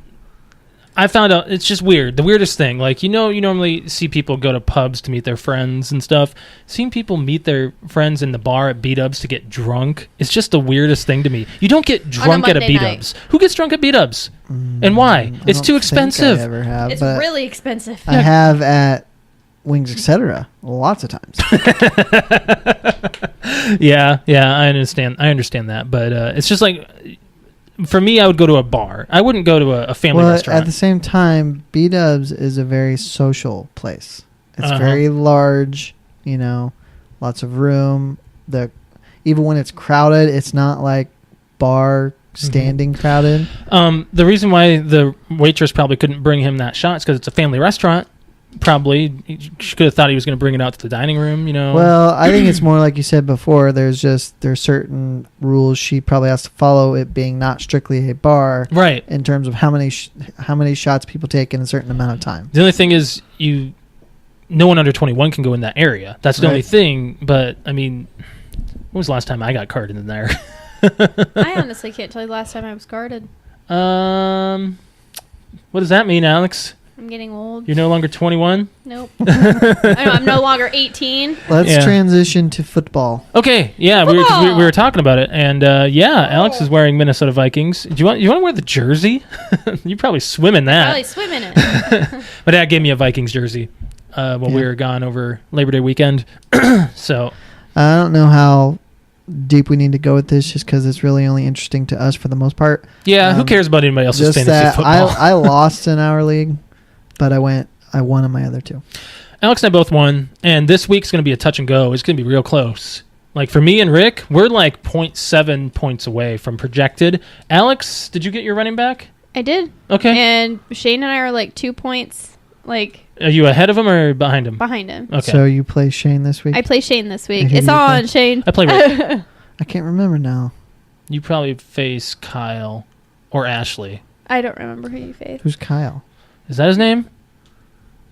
I found out it's just weird. The weirdest thing, you normally see people go to pubs to meet their friends and stuff. Seeing people meet their friends in the bar at B-Dubs to get drunk is just the weirdest thing to me. You don't get drunk at a B-Dubs. Who gets drunk at B-Dubs? And why? It's too expensive. I ever have, it's really expensive. I have at Wings, etc. lots of times. Yeah, I understand that, but it's just for me, I would go to a bar. I wouldn't go to a family restaurant. At the same time, B-Dubs is a very social place. It's very large, lots of room. Even when it's crowded, it's not like bar standing crowded. The reason why the waitress probably couldn't bring him that shot is because it's a family restaurant. Probably. She could have thought he was going to bring it out to the dining room, Well, I think it's more like you said before. There's certain rules she probably has to follow, it being not strictly a bar. Right. In terms of how many shots people take in a certain amount of time. The only thing is no one under 21 can go in that area. That's the only thing. But, I mean, When was the last time I got carded in there? I honestly can't tell you the last time I was carded. What does that mean, Alex? I'm getting old. You're no longer 21? Nope. I'm no longer 18. Let's transition to football. Okay, yeah, we were talking about it, and Alex is wearing Minnesota Vikings. Do you want to wear the jersey? You probably swim in that. Probably swim in it. My dad gave me a Vikings jersey when we were gone over Labor Day weekend. So I don't know how deep we need to go with this, just because it's really only interesting to us for the most part. Yeah, who cares about anybody else's Just fantasy that football? I lost in our league, but I won on my other two. Alex and I both won, and this week's going to be a touch and go. It's going to be real close. Like for me and Rick, we're like 0.7 points away from projected. Alex, did you get your running back? I did. Okay. And Shane and I are like 2 points, like Are you ahead of him or behind him? behind him. Okay. So you play Shane this week? I play Shane this week. Who It's do you on, play? Shane. I play Rick. I can't remember now. You probably face Kyle or Ashley. I don't remember who you faced. Who's Kyle? Is that his name?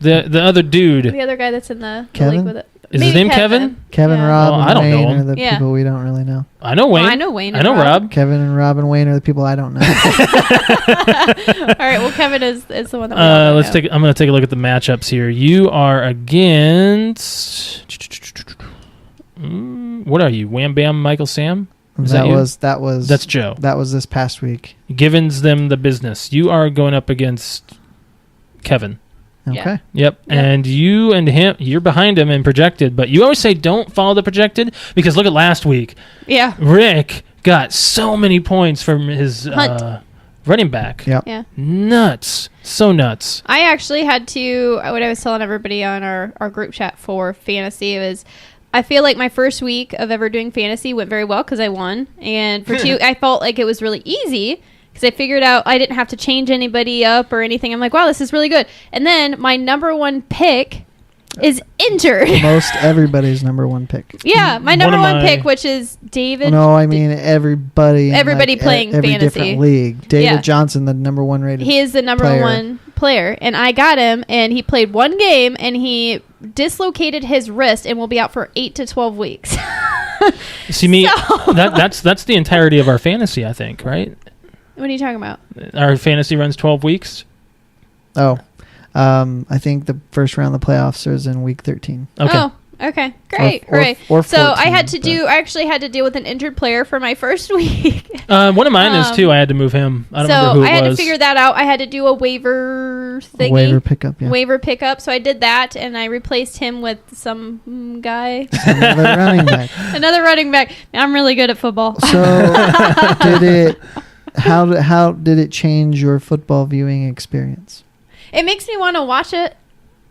The other dude. The other guy that's in the Kevin? league with it. Is his Maybe name Kevin? Kevin, Yeah. Rob, Well, and I don't know Wayne him. are the Yeah. people we don't really know. I know Wayne. I know Wayne. I and know Rob. Kevin and Rob and Wayne are the people I don't know. All right. Well, Kevin is the one that we all Let's know. I'm going to take a look at the matchups here. You are against. What are you? Wham Bam Michael Sam? Is that you? That's Joe. That was this past week. Givens them the business. You are going up against Kevin. Okay. Yeah. Yep. Yeah. And you and him, you're behind him in projected, but you always say don't follow the projected because look at last week. Yeah. Rick got so many points from his Hunt. running back. Yep. Yeah. Nuts. So nuts. I actually had to, what I was telling everybody on our group chat for fantasy was, I feel like my first week of ever doing fantasy went very well because I won. And for two, I felt like it was really easy because I figured out I didn't have to change anybody up or anything. I'm like, wow, this is really good. And then my number one pick is injured. Most everybody's number one pick. Yeah, my One number of one my- pick, which is David. No, I mean everybody. in, Everybody playing every fantasy. different league. David Yeah. Johnson, the number one rated. He is the number player. one player, and I got him, and he played one game, and he dislocated his wrist and will be out for 8 to 12 weeks. See me, So- that's the entirety of our fantasy, I think, right? What are you talking about? Our fantasy runs 12 weeks. Oh, I think the first round of the playoffs is in week 13. Okay. Oh, okay. Great. Or- Hooray. or So I 14, had to I actually had to deal with an injured player for my first week. One of mine is too. I had to move him. I don't remember who I it had was. to figure that out. I had to do a waiver thingy. Waiver pickup, yeah. Waiver pickup. So I did that, and I replaced him with some guy. Another running back. Another running back. I'm really good at football. So, how did it change your football viewing experience? It makes me want to watch it.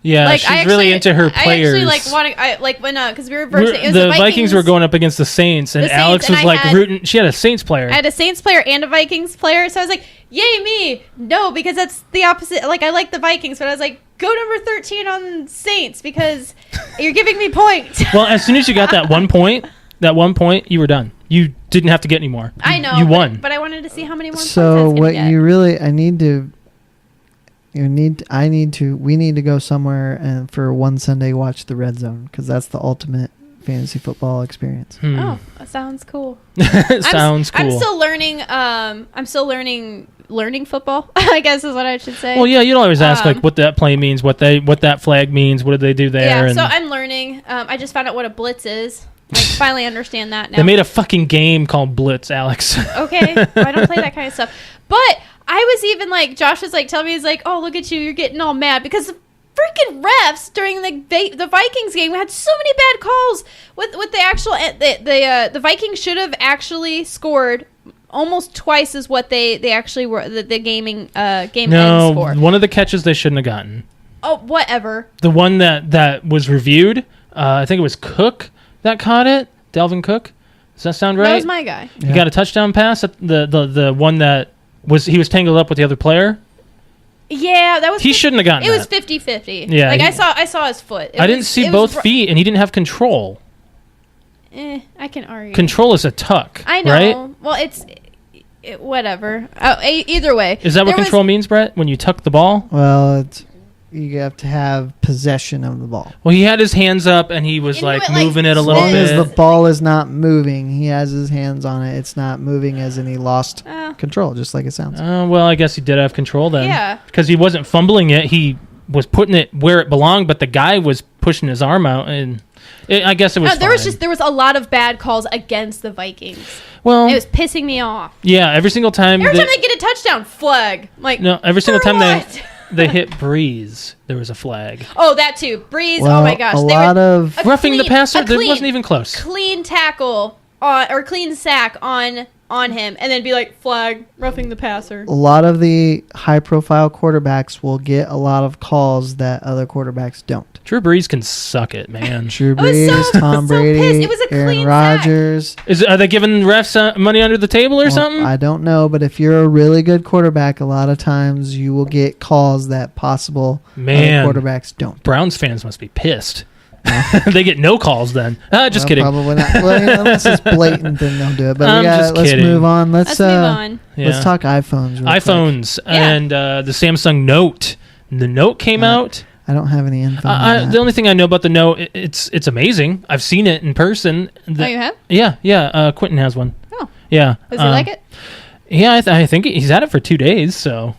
Yeah, Like, she's I really actually- into her players. I actually when because we were versing it was the Vikings were going up against the Saints, and The Saints, Alex and was I like had- rooting. She had a Saints player. I had a Saints player and a Vikings player, so I was like, "Yay me!" No, because that's the opposite. Like I like the Vikings, but I was like, "Go number 13 on Saints because you're giving me points." Well, as soon as you got that 1 point, you were done. You didn't have to get any more. I know You but- won. but I wanted to see how many more. So points I was what gonna you get. really, we need to go somewhere and for one Sunday watch the Red Zone because that's the ultimate fantasy football experience. Oh, that sounds cool. Sounds cool. I'm still learning. I'm still learning football. I guess is what I should say. Well, yeah, you'd always ask like what that play means, what that flag means, what did they do there? Yeah, and so I'm learning. I just found out what a blitz is. I finally understand that now. they made a fucking game called Blitz, Alex. Okay, well, I don't play that kind of stuff. But I was even like, Josh was like, telling me, he's like, oh, look at you, you're getting all mad because the freaking refs during the Vikings game had so many bad calls with the actual the Vikings should have actually scored almost twice as what they actually were the game end score. One of the catches they shouldn't have gotten. Oh, whatever. The one that was reviewed, I think it was Cook that caught it. Delvin Cook. Does that sound right? That was my guy. He got a touchdown pass at the one that he was tangled up with the other player. Yeah, that was. He shouldn't have gotten It was that. 50-50. Yeah, like he- I saw his foot. I didn't see both feet, and he didn't have control. I can argue. Control is a tuck. I know. Right? Well, it's whatever. Either way. Is that what There was- control means, Brett? When you tuck the ball? Well, you have to have possession of the ball. Well, he had his hands up and he was like moving it a As little long bit. as the ball is not moving, he has his hands on it. It's not moving as in he lost control, just like it sounds. Well, I guess he did have control then. Yeah. Because he wasn't fumbling it. He was putting it where it belonged, but the guy was pushing his arm out, and I guess it was fine. There was a lot of bad calls against the Vikings. Well, it was pissing me off. Yeah, every single time they get a touchdown, flag. Like, no, every single time what? they hit Breeze, there was a flag. Oh, that too. Breeze, Well, oh my gosh. a lot of roughing the passer, that wasn't even close. Clean tackle or clean sack on him, and then be like, flag, roughing the passer. A lot of the high-profile quarterbacks will get a lot of calls that other quarterbacks don't. Drew Brees can suck it, man. Drew Brees, Tom Brady, It was a Aaron clean Rodgers. Are they giving refs money under the table or something? I don't know, but if you're a really good quarterback, a lot of times you will get calls that possible other quarterbacks don't. Browns fans must be pissed. They get no calls then. Just kidding. Probably not. Well, unless it's blatant, then they'll do it. But let's move on. Let's move on. Let's talk iPhones. iPhones and the Samsung Note. The Note came out. I don't have any info. On the only thing I know about the Note, it's amazing. I've seen it in person. Oh, you have? Yeah. Quentin has one. Oh. Yeah. Does he like it? Yeah, I think he's had it for 2 days. So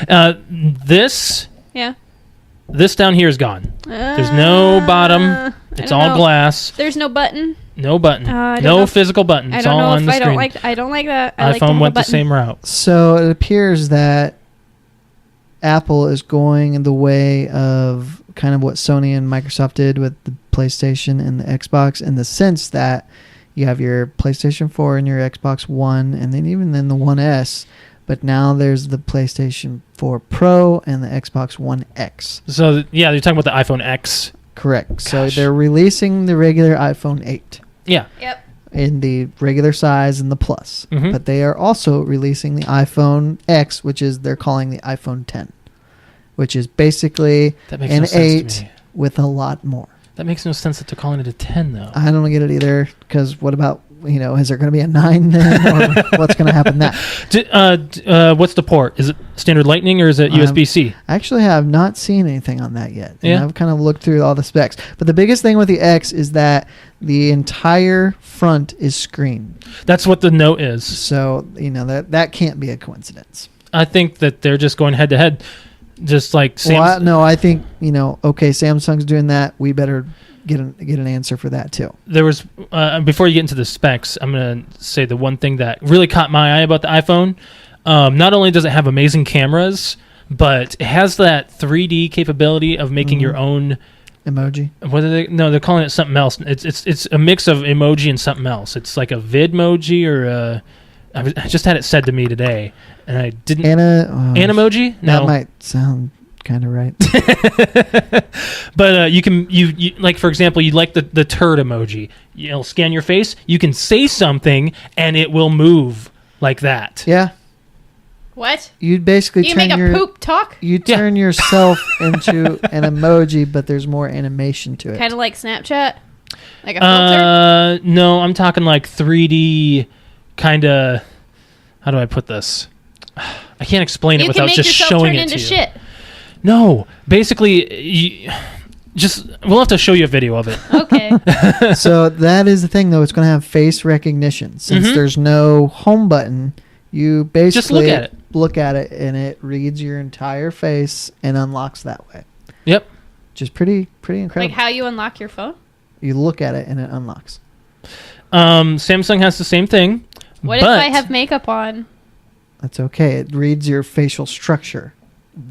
this. Yeah. This down here is gone. There's no bottom. It's all glass. There's no button. No button. No physical button. It's all on the screen. I don't like that. iPhone went the same route. So it appears that Apple is going the way of kind of what Sony and Microsoft did with the PlayStation and the Xbox, in the sense that you have your PlayStation 4 and your Xbox One, and then even then the One S. But now there's the PlayStation 4 Pro and the Xbox One X. So, yeah, you're talking about the iPhone X. Correct. Gosh. So they're releasing the regular iPhone 8. Yeah. Yep. In the regular size and the Plus. Mm-hmm. But they are also releasing the iPhone X, which is they're calling the iPhone 10, which is basically an 8 with a lot more. That makes no sense that they're calling it a 10, though. I don't get it either, because what about, is there going to be a 9 then? Or what's going to happen next? What's the port? Is it standard Lightning or is it USB-C? Actually, I have not seen anything on that yet. And yeah. I've kind of looked through all the specs. But the biggest thing with the X is that the entire front is screened. That's what the Note is. So, that can't be a coincidence. I think that they're just going head-to-head. Just like Samsung. Well, no, I think, okay, Samsung's doing that. We better get an answer for that too. There was, before you get into the specs, I'm going to say the one thing that really caught my eye about the iPhone. Not only does it have amazing cameras, but it has that 3D capability of making your own emoji. What are they? No, they're calling it something else. It's a mix of emoji and something else. It's like a vidmoji or I just had it said to me today, and I didn't. Animoji? No. That might sound kind of right. But you can like, for example, you like the turd emoji. You'll scan your face. You can say something, and it will move like that. Yeah. What? You basically you make a poop talk. You turn yourself into an emoji, but there's more animation to it. Kind of like Snapchat, like a filter. No, I'm talking like 3D. Kind of, how do I put this? I can't explain it without just showing it to you. Shit. No, basically, we'll have to show you a video of it. Okay. So that is the thing, though. It's going to have face recognition. Since there's no home button, you basically just look at it, and it reads your entire face and unlocks that way. Yep. Just pretty incredible. Like how you unlock your phone? You look at it, and it unlocks. Samsung has the same thing. What if I have makeup on? That's okay. It reads your facial structure.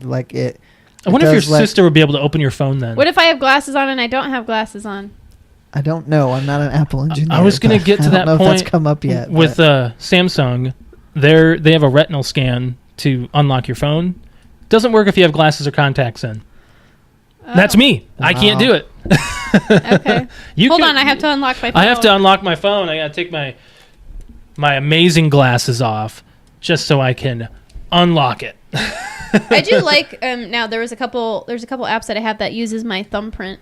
Like it. I wonder if your sister would be able to open your phone then. What if I have glasses on and I don't have glasses on? I don't know. I'm not an Apple engineer. I was going to get to that point. If that's come up yet. With Samsung, they have a retinal scan to unlock your phone. Doesn't work if you have glasses or contacts in. Oh. That's me. Wow. I can't do it. Okay. Hold on. I have to unlock my phone. I have to unlock my phone. I got to take my amazing glasses off just so I can unlock it. I do like now there's a couple apps that I have that uses my thumbprint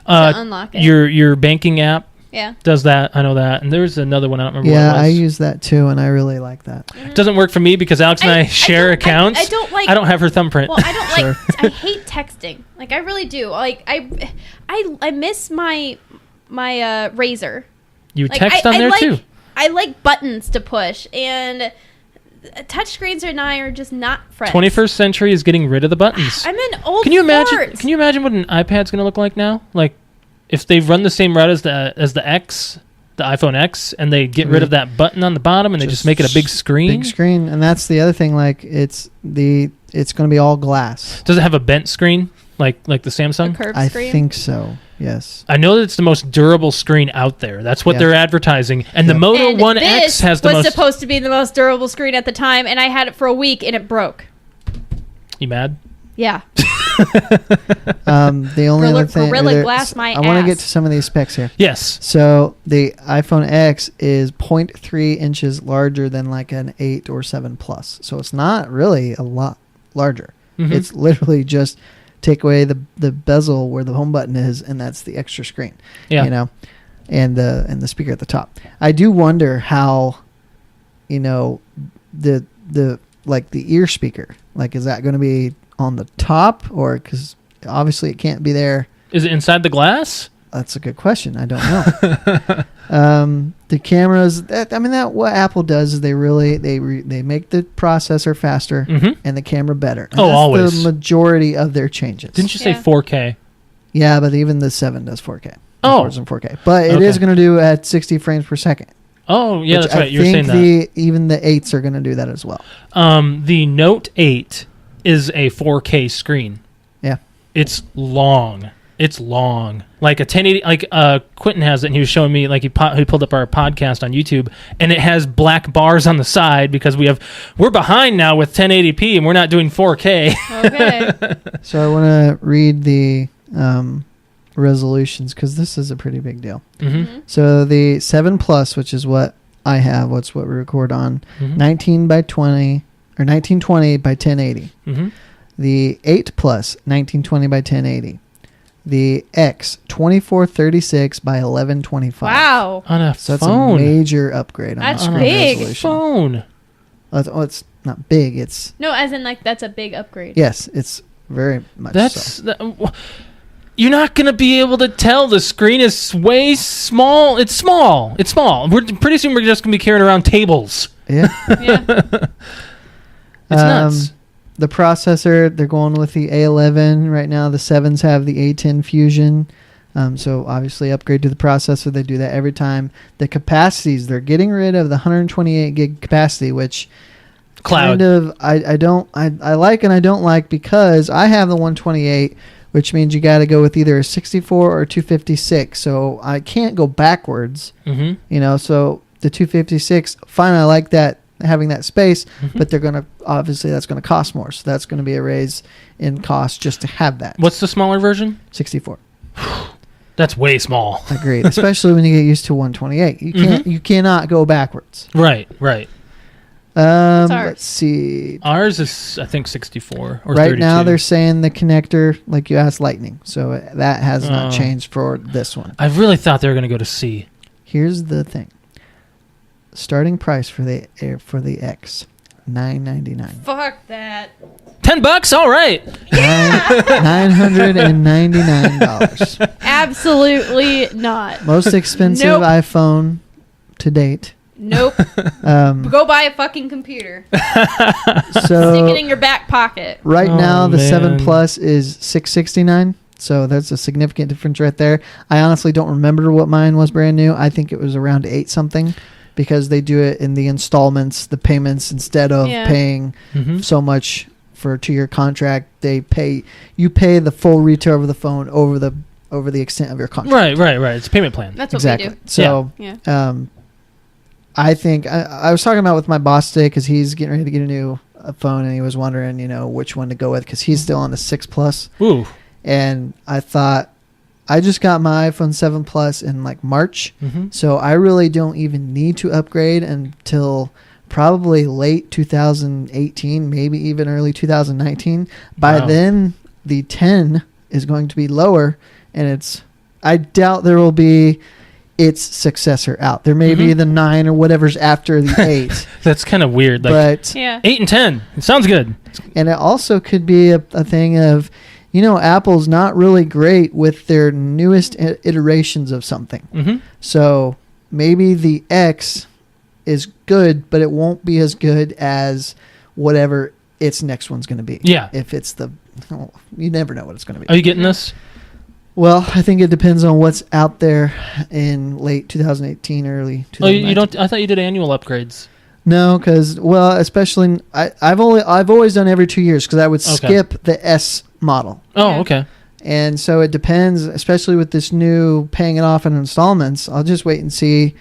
to unlock it. Your banking app Yeah. does that. I know that. And there's another one. I don't remember Yeah, what it I was. use that too, and I really like that. It doesn't work for me because Alex and I share accounts. I don't like. I don't have her thumbprint. Well, I don't like. I hate texting. Like I really do. Like I miss my Razor. You Like, text on there like, too. I like buttons to push, and touchscreens and I are just not friends. 21st century is getting rid of the buttons. I'm an old. Can you imagine? fart. Can you imagine what an iPad's going to look like now? Like, if they run the same route as the X, the iPhone X, and they get rid of that button on the bottom and they just make it a big screen. Big screen, and that's the other thing. Like it's going to be all glass. Does it have a bent screen like the Samsung? A curved I screen? think so. Yes. I know that it's the most durable screen out there. That's what Yeah. they're advertising. And the Moto And 1X this has the was most. supposed to be the most durable screen at the time, and I had it for a week, and it broke. You mad? Yeah. The only other thing. Gorilla Glass my I want to get ass. to some of these specs here. Yes. So the iPhone X is 0.3 inches larger than like an 8 or 7 Plus. So it's not really a lot larger. Mhm. It's literally just take away the bezel where the home button is, and that's the extra screen. Yeah. You know, and the speaker at the top. I do wonder how, the like the ear speaker, like is that going to be on the top, or because obviously it can't be there. Is it inside the glass? That's a good question. I don't know. The cameras. That what Apple does is they make the processor faster Mhm. and the camera better. And Oh, that's always. the majority of their changes. Didn't you say Yeah. 4K? Yeah, but even the 7 does 4K. Oh. It's in 4K, but it is Okay. going to do at 60 frames per second. Oh, yeah, which that's right. I You were saying think that. even the 8s are going to do that as well. The Note 8 is a 4K screen. Yeah. It's long. It's long. Like a 1080, like Quentin has it, and he was showing me, like he pulled up our podcast on YouTube, and it has black bars on the side because we're behind now with 1080p and we're not doing 4K. Okay. So I want to read the resolutions because this is a pretty big deal. Mm-hmm. So the 7 Plus, which is what I have, what we record on, Mm-hmm. 1920 by 1080. Mm-hmm. The 8 Plus, 1920 by 1080. The X, 2436 by 1125. Wow. On a So that's phone. a major upgrade on That's the screen big. resolution. Phone. It's not big. It's No, as in like that's a big upgrade. yes, it's very much so. You're not going to be able to tell. The screen is way small. It's small. Pretty soon we're just going to be carrying around tables. Yeah. Yeah. It's nuts. The processor, they're going with the A11 right now. The 7s have the A10 Fusion. So obviously upgrade to the processor. They do that every time. The capacities, they're getting rid of the 128 gig capacity, which Cloud. kind of I like and I don't like, because I have the 128, which means you got to go with either a 64 or 256. So I can't go backwards, Mm-hmm. So the 256, fine, I like that, having that space, Mhm. but they're going to, obviously that's going to cost more. So that's going to be a raise in cost just to have that. What's the smaller version? 64. That's way small. Agreed. Especially when you get used to 128. You cannot go backwards. Right. ours? Let's see. Ours is, I think, 64 or Right 32. now they're saying the connector, like you asked, Lightning. So that has not Oh. changed for this one. I really thought they were going to go to C. Here's the thing. Starting price for the X, $999. Fuck that. $10. All right. $999. Absolutely not. Most expensive Nope. iPhone to date. Nope. Go buy a fucking computer. Stick So it in your back pocket. right Oh, now the 7 man. Plus is $669. So that's a significant difference right there. I honestly don't remember what mine was brand new. I think it was around 8 something, because they do it in the installments, the payments, instead of Yeah. paying Mm-hmm. so much for a 2-year contract. You pay the full retail over the phone over the extent of your contract. Right. It's a payment plan. That's what Exactly. we do. So Yeah. I think I was talking about with my boss today, because he's getting ready to get a new phone, and he was wondering, which one to go with, because he's still on the 6 Plus. Ooh. And I thought, I just got my iPhone 7 Plus in like March, Mm-hmm. so I really don't even need to upgrade until probably late 2018, maybe even early 2019. By Wow. then, the 10 is going to be lower, and I doubt there will be its successor out. There may be the 9 or whatever's after the 8. That's kind of weird. Like, But 8 and 10. It sounds good. and it also could be a thing of, Apple's not really great with their newest iterations of something. Mm-hmm. So maybe the X is good, but it won't be as good as whatever its next one's going to be. Yeah. If it's you never know what it's going to be. Are you getting this? Well, I think it depends on what's out there in late 2018, early 2019. Oh, you don't? I thought you did annual upgrades. No, because especially I've always done every 2 years because I would skip the S model. Oh, okay. And so it depends, especially with this new paying it off in installments. I'll just wait and see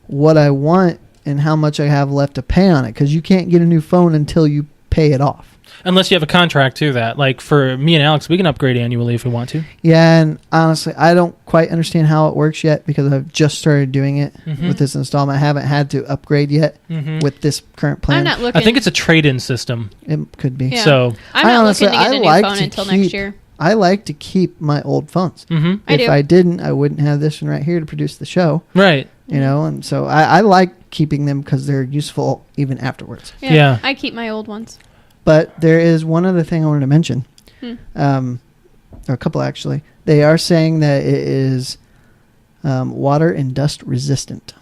what I want and how much I have left to pay on it, because you can't get a new phone until you pay it off. Unless you have a contract to that. Like for me and Alex, we can upgrade annually if we want to. Yeah, and honestly, I don't quite understand how it works yet because I've just started doing it with this installment. I haven't had to upgrade yet with this current plan. I'm not looking. I think it's a trade-in system. It could be. Yeah. So I'm not honestly, looking to get a new phone until next year. I like to keep my old phones. Mm-hmm. If I didn't, I wouldn't have this one right here to produce the show. Right. And so I like keeping them because they're useful even afterwards. Yeah. I keep my old ones. But there is one other thing I wanted to mention. Or a couple, actually. They are saying that it is water and dust resistant.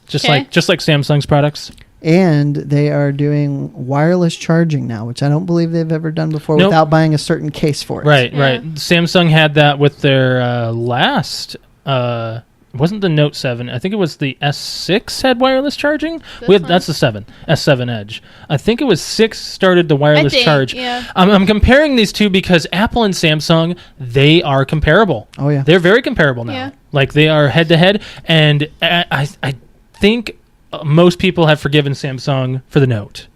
Just like Samsung's products. And they are doing wireless charging now, which I don't believe they've ever done before without buying a certain case for it. Right, right. Samsung had that with their last... it wasn't the Note 7. I think it was the S6 had wireless charging. That's the 7. S7 Edge. I think it was 6 started the wireless charge. Yeah. I'm comparing these two because Apple and Samsung, they are comparable. Oh, yeah. They're very comparable now. Yeah. Like they are head-to-head. And I think most people have forgiven Samsung for the Note.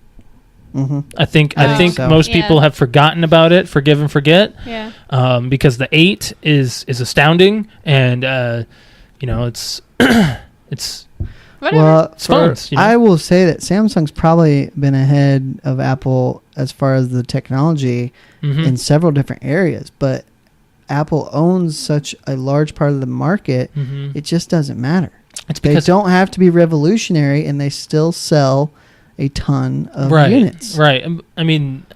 Mm-hmm. I think so. most people have forgotten about it, forgive and forget. Yeah. Because the 8 is astounding, and it's it's Whatever. Well, phones. I will say that Samsung's probably been ahead of Apple as far as the technology in several different areas, but Apple owns such a large part of the market, it just doesn't matter. It's They because don't have to be revolutionary, and they still sell a ton of units. Right. I mean,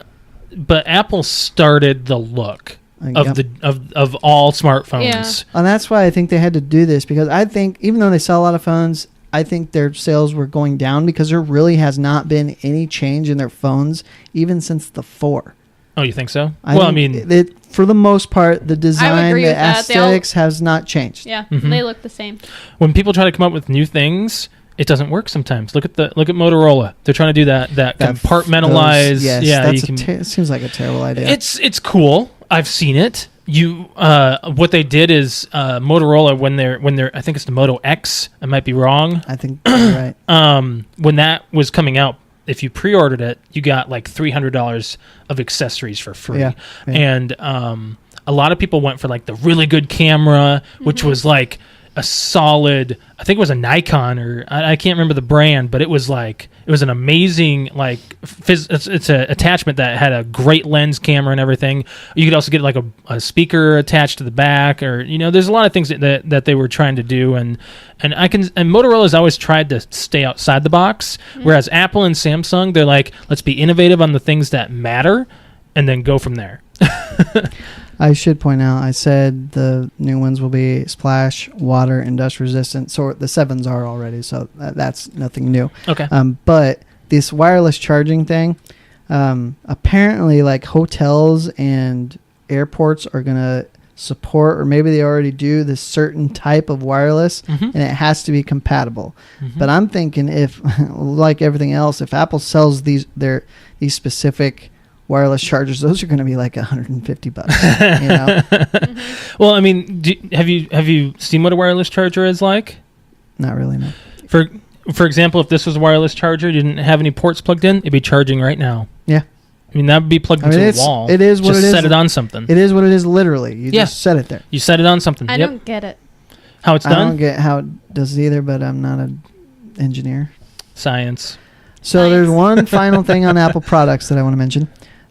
but Apple started the look of all smartphones. Yeah. And that's why I think they had to do this, because I think even though they sell a lot of phones, I think their sales were going down because there really has not been any change in their phones even since the 4. Oh, you think so? I mean, for the most part, the design, the aesthetics has not changed. Yeah, they look the same. When people try to come up with new things, it doesn't work sometimes. Look at Motorola. They're trying to do that compartmentalized. It seems like a terrible idea. It's cool. I've seen it. What they did is Motorola when they're I think it's the Moto X. I might be wrong. I think you're right. When that was coming out, if you pre-ordered it, you got like $300 of accessories for free. Yeah. And a lot of people went for like the really good camera, which was like a solid, I think it was a Nikon, or I can't remember the brand, but it was an amazing it's an attachment that had a great lens camera and everything. You could also get like a speaker attached to the back, or there's a lot of things that they were trying to do, and Motorola's always tried to stay outside the box, whereas Apple and Samsung, they're like, let's be innovative on the things that matter and then go from there. I should point out, I said the new ones will be splash, water, and dust resistant. So the 7s are already, so that's nothing new. Okay. But this wireless charging thing, apparently like hotels and airports are going to support, or maybe they already do, this certain type of wireless, and it has to be compatible. But I'm thinking, if like everything else, if Apple sells these specific wireless chargers, those are going to be like $150. Well, I mean, have you seen what a wireless charger is like? Not really, no. For example, if this was a wireless charger, you didn't have any ports plugged in, it'd be charging right now. Yeah. I mean, that would be plugged into the wall. It is what just it is. Set it on something. It is what it is, literally. You just set it there. You set it on something. I don't get it. How it's done? I don't get how it does it either, but I'm not an engineer. Science. So there's one final thing on Apple products that I want to mention.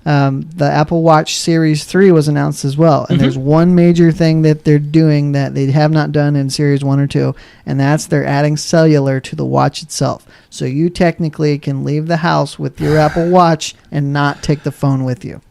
The Apple Watch Series 3 was announced as well. And there's one major thing that they're doing that they have not done in Series 1 or 2, and that's they're adding cellular to the watch itself. So you technically can leave the house with your Apple Watch and not take the phone with you.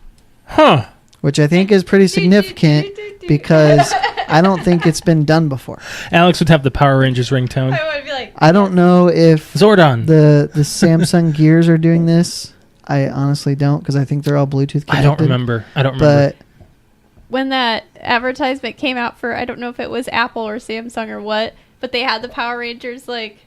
Huh. Which I think is pretty significant because I don't think it's been done before. Alex would have the Power Rangers ringtone. I would be like, I don't know if Zordon. the Samsung Gears are doing this. I honestly don't, because I think they're all Bluetooth connected. I don't remember. But when that advertisement came out for, I don't know if it was Apple or Samsung or what, but they had the Power Rangers like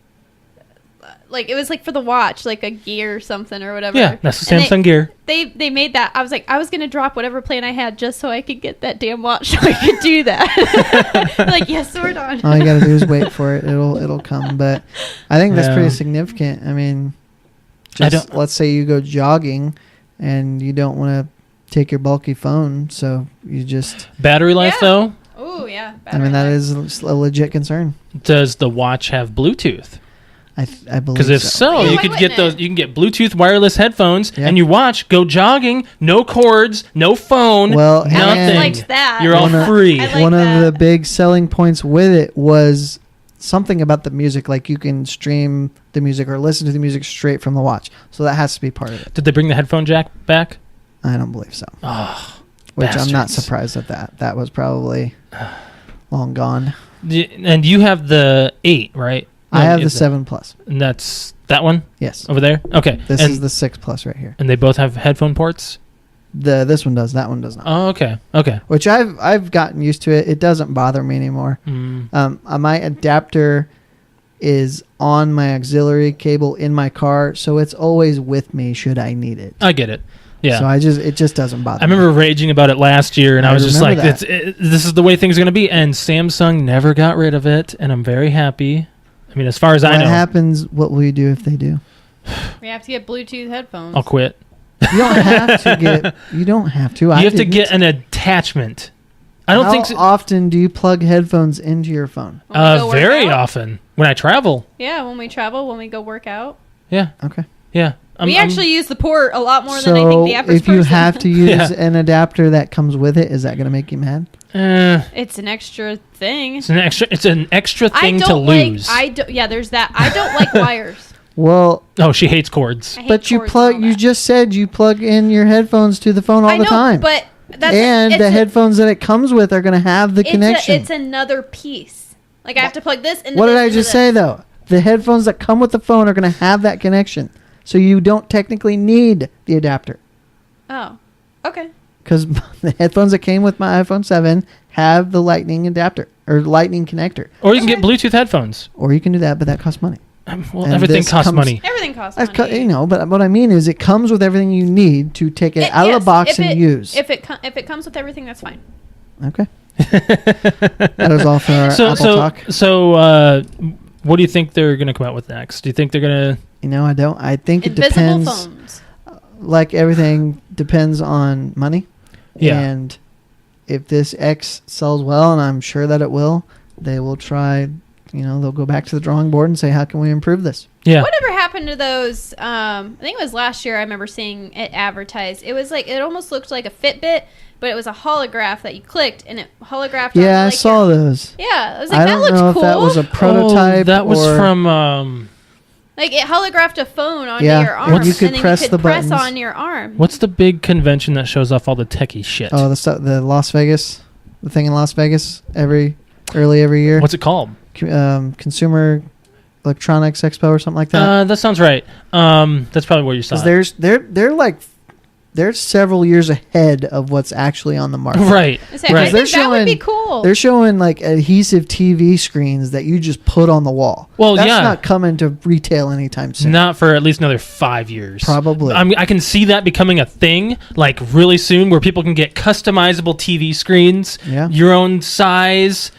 it was like for the watch, like a gear or something or whatever. Yeah, that's the Samsung Gear. They made that. I was like, I was gonna drop whatever plan I had just so I could get that damn watch so I could do that. Like, yes, Zordon. all you gotta do is wait for it. It'll come. But I think that's pretty significant. I mean, let's say you go jogging and you don't want to take your bulky phone, so you just battery life though. Oh yeah. I mean, that is a legit concern. Does the watch have Bluetooth? I believe because if so, Yeah, you why could get wouldn't those. it? You can get Bluetooth wireless headphones, Yeah. and you go jogging, no cords, no phone, Well, Alex nothing. likes that. You're all One of- free. I like one that. of the big selling points with it was something about the music, like you can stream the music or listen to the music straight from the watch. So that has to be part of it. Did they bring the headphone jack back? I don't believe so. Oh, Which I'm not bastards. surprised at that. That was probably long gone. And you have the 8, right? I have you the 7 Plus. And that's that one Yes. over there. Okay. This and, is the 6 Plus right here. and they both have headphone ports. This one does. That one does not. Oh, okay. Okay. Which I've gotten used to it. It doesn't bother me anymore. My adapter is on my auxiliary cable in my car, so it's always with me should I need it. I get it. Yeah. So it just doesn't bother I me. remember raging about it last year, and I was just like, remember this is the way things are going to be. And Samsung never got rid of it, and I'm very happy. I mean, as far as I What know, happens? What will you do if they do? We have to get Bluetooth headphones. I'll quit. You don't have to get. You don't have to. You have to get an attachment. I don't think so. How often do you plug headphones into your phone? When we go work Very out. often when I travel. Yeah, when we travel, when we go work out. Yeah. Okay. Yeah. We actually use the port a lot more So than I think the average if you person. have to use Yeah. an adapter that comes with it, is that going to make you mad? It's an extra thing. It's an extra thing to lose. Yeah, there's that. I don't like wires. Well, Oh, she hates cords. I hate but you cords and all plug. You that. just said you plug in your headphones to the phone all I the know, time. but that's and the headphones that it comes with are going to have the connection. It's another piece. Like I have to plug this into What this, did I into just this. say though? The headphones that come with the phone are going to have that connection, so you don't technically need the adapter. Oh, okay. Because the headphones that came with my iPhone 7 have the lightning adapter or lightning connector. Or you can get Bluetooth headphones. Or you can do that, but that costs money. Well, And everything this costs comes- money. Everything costs That's money. but what I mean is it comes with everything you need to take it out of the box and use. If it comes with everything, that's fine. Okay. That is all for our Apple talk. So, what do you think they're going to come out with next? Do you think they're going to... I don't. I think it Invisible depends. phones. Like everything depends on money. Yeah. And if this X sells well, and I'm sure that it will, they will try, they'll go back to the drawing board and say, how can we improve this? Yeah. Whatever happened to those? I think it was last year. I remember seeing it advertised. It was like it almost looked like a Fitbit, but it was a holograph that you clicked, and it holographed. Yeah, onto, I like, saw those. Yeah, I was like, I that don't looks know cool. if that was a prototype. that was or from... Like it holographed a phone onto Yeah, your arm, what you could and then press you could the press buttons. on your arm. What's the big convention that shows off all the techie shit? Oh, the Las Vegas, the thing in Las Vegas every year. What's it called? Consumer Electronics Expo or something like that. That sounds right. That's probably where you saw Because it. they're several years ahead of what's actually on the market. Right. I say, Right. I They're think that would be showing- cool. They're showing like adhesive TV screens that you just put on the wall. Well, That's yeah. not coming to retail anytime soon. Not for at least another 5 years. Probably. I can see that becoming a thing, like really soon, where people can get customizable TV screens, Yeah. your own size.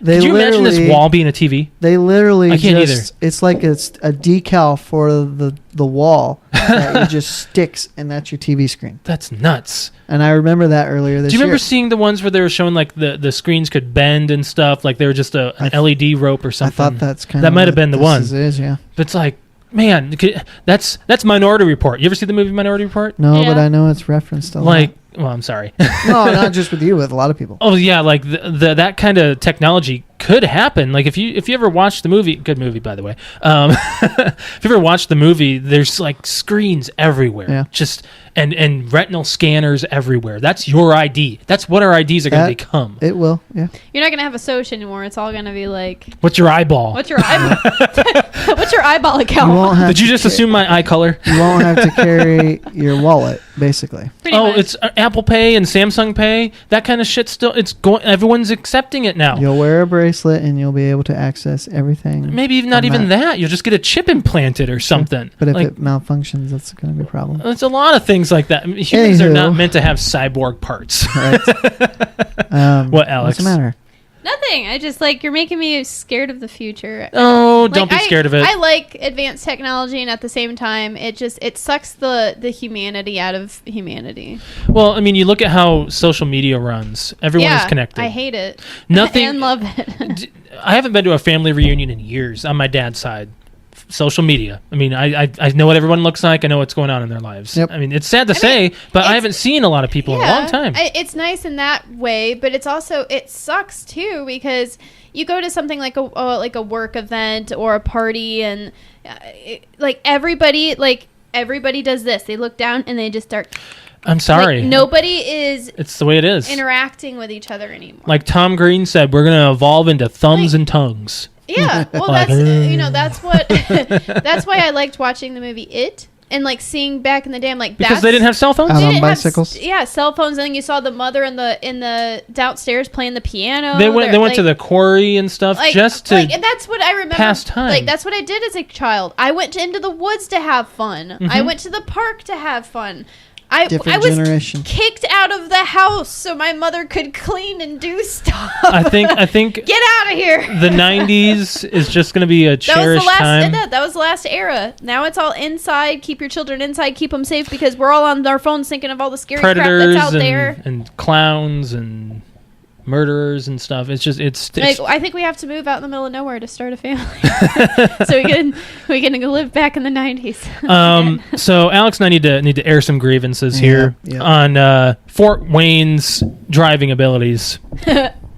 They Could you imagine this literally- wall being a TV? They literally I can't just, it's like it's a decal for the wall that it just sticks, and that's your TV screen. That's nuts. And I remember that earlier this Do you year. remember seeing the ones where they were showing like the screens could bend and stuff, like they were just an LED rope or I something? thought that's kind of That might have been the one. Is, yeah. But it's like, man, that's Minority Report. You ever see the movie Minority Report? No, Yeah. but I know it's referenced a lot. Like, well, I'm sorry. No, not just with you, with a lot of people. Oh yeah, like that kind of technology could happen. Like if you ever watch the movie, good movie by the way. If you ever watch the movie, there's like screens everywhere, Yeah. just and retinal scanners everywhere. That's your ID. That's what our IDs are going to become. It will, yeah. You're not gonna have a Soch anymore. It's all gonna be like, What's your eyeball? what's your eyeball? What's your eyeball You account? won't have Did you to just ca- assume my eye color? You won't have to carry your wallet, basically. Pretty Oh, much. it's Apple Pay and Samsung Pay. That kind of shit still. It's going. Everyone's accepting it now. You'll wear a bracelet and you'll be able to access everything. Maybe even not from even that. You'll just get a chip implanted or something. But if like, it malfunctions, that's going to be a problem. there's a lot of things like that. I mean, humans are Anywho. not meant to have cyborg parts. Right? What, Alex? What's the matter? Nothing. I just like you're making me scared of the future. Oh, Like, don't be scared of it. I like advanced technology, and at the same time, it sucks the humanity out of humanity. Well, I mean, you look at how social media runs. Everyone is connected. I hate it. Nothing. and love it. I haven't been to a family reunion in years on my dad's side. Social media. I mean, I know what everyone looks like. I know what's going on in their lives. Yep. I mean, it's sad to say, but I it's- haven't seen a lot of people in a long time. It's nice in that way, but it's also it sucks too because you go to something like a work event or a party and everybody does this. They look down and they just start. I'm sorry. Like, nobody is It's the way it is. interacting with each other anymore. Like Tom Green said, we're going to evolve into thumbs and tongues. Yeah, well, Like, that's what that's why I liked watching the movie It and like seeing back in the day. I'm like, Because they didn't have cell phones? Out they on didn't have bicycles? cell phones, and then you saw the mother in the downstairs playing the piano. They went to the quarry and stuff just to... and that's what I remember. pass time. Like that's what I did as a child. I went into the woods to have fun. I went to the park to have fun. I Different was generation. kicked out of the house so my mother could clean and do stuff. I think Get out of here. the 90s is just going to be a That was cherished the last. time. That was the last era. Now it's all inside. Keep your children inside. Keep them safe because we're all on our phones thinking of all the scary Predators crap that's out there. and clowns and murderers and stuff. It's Like I think we have to move out in the middle of nowhere to start a family, so we can live back in the 90s. So Alex and I need to air some grievances here yeah. on Fort Wayne's driving abilities.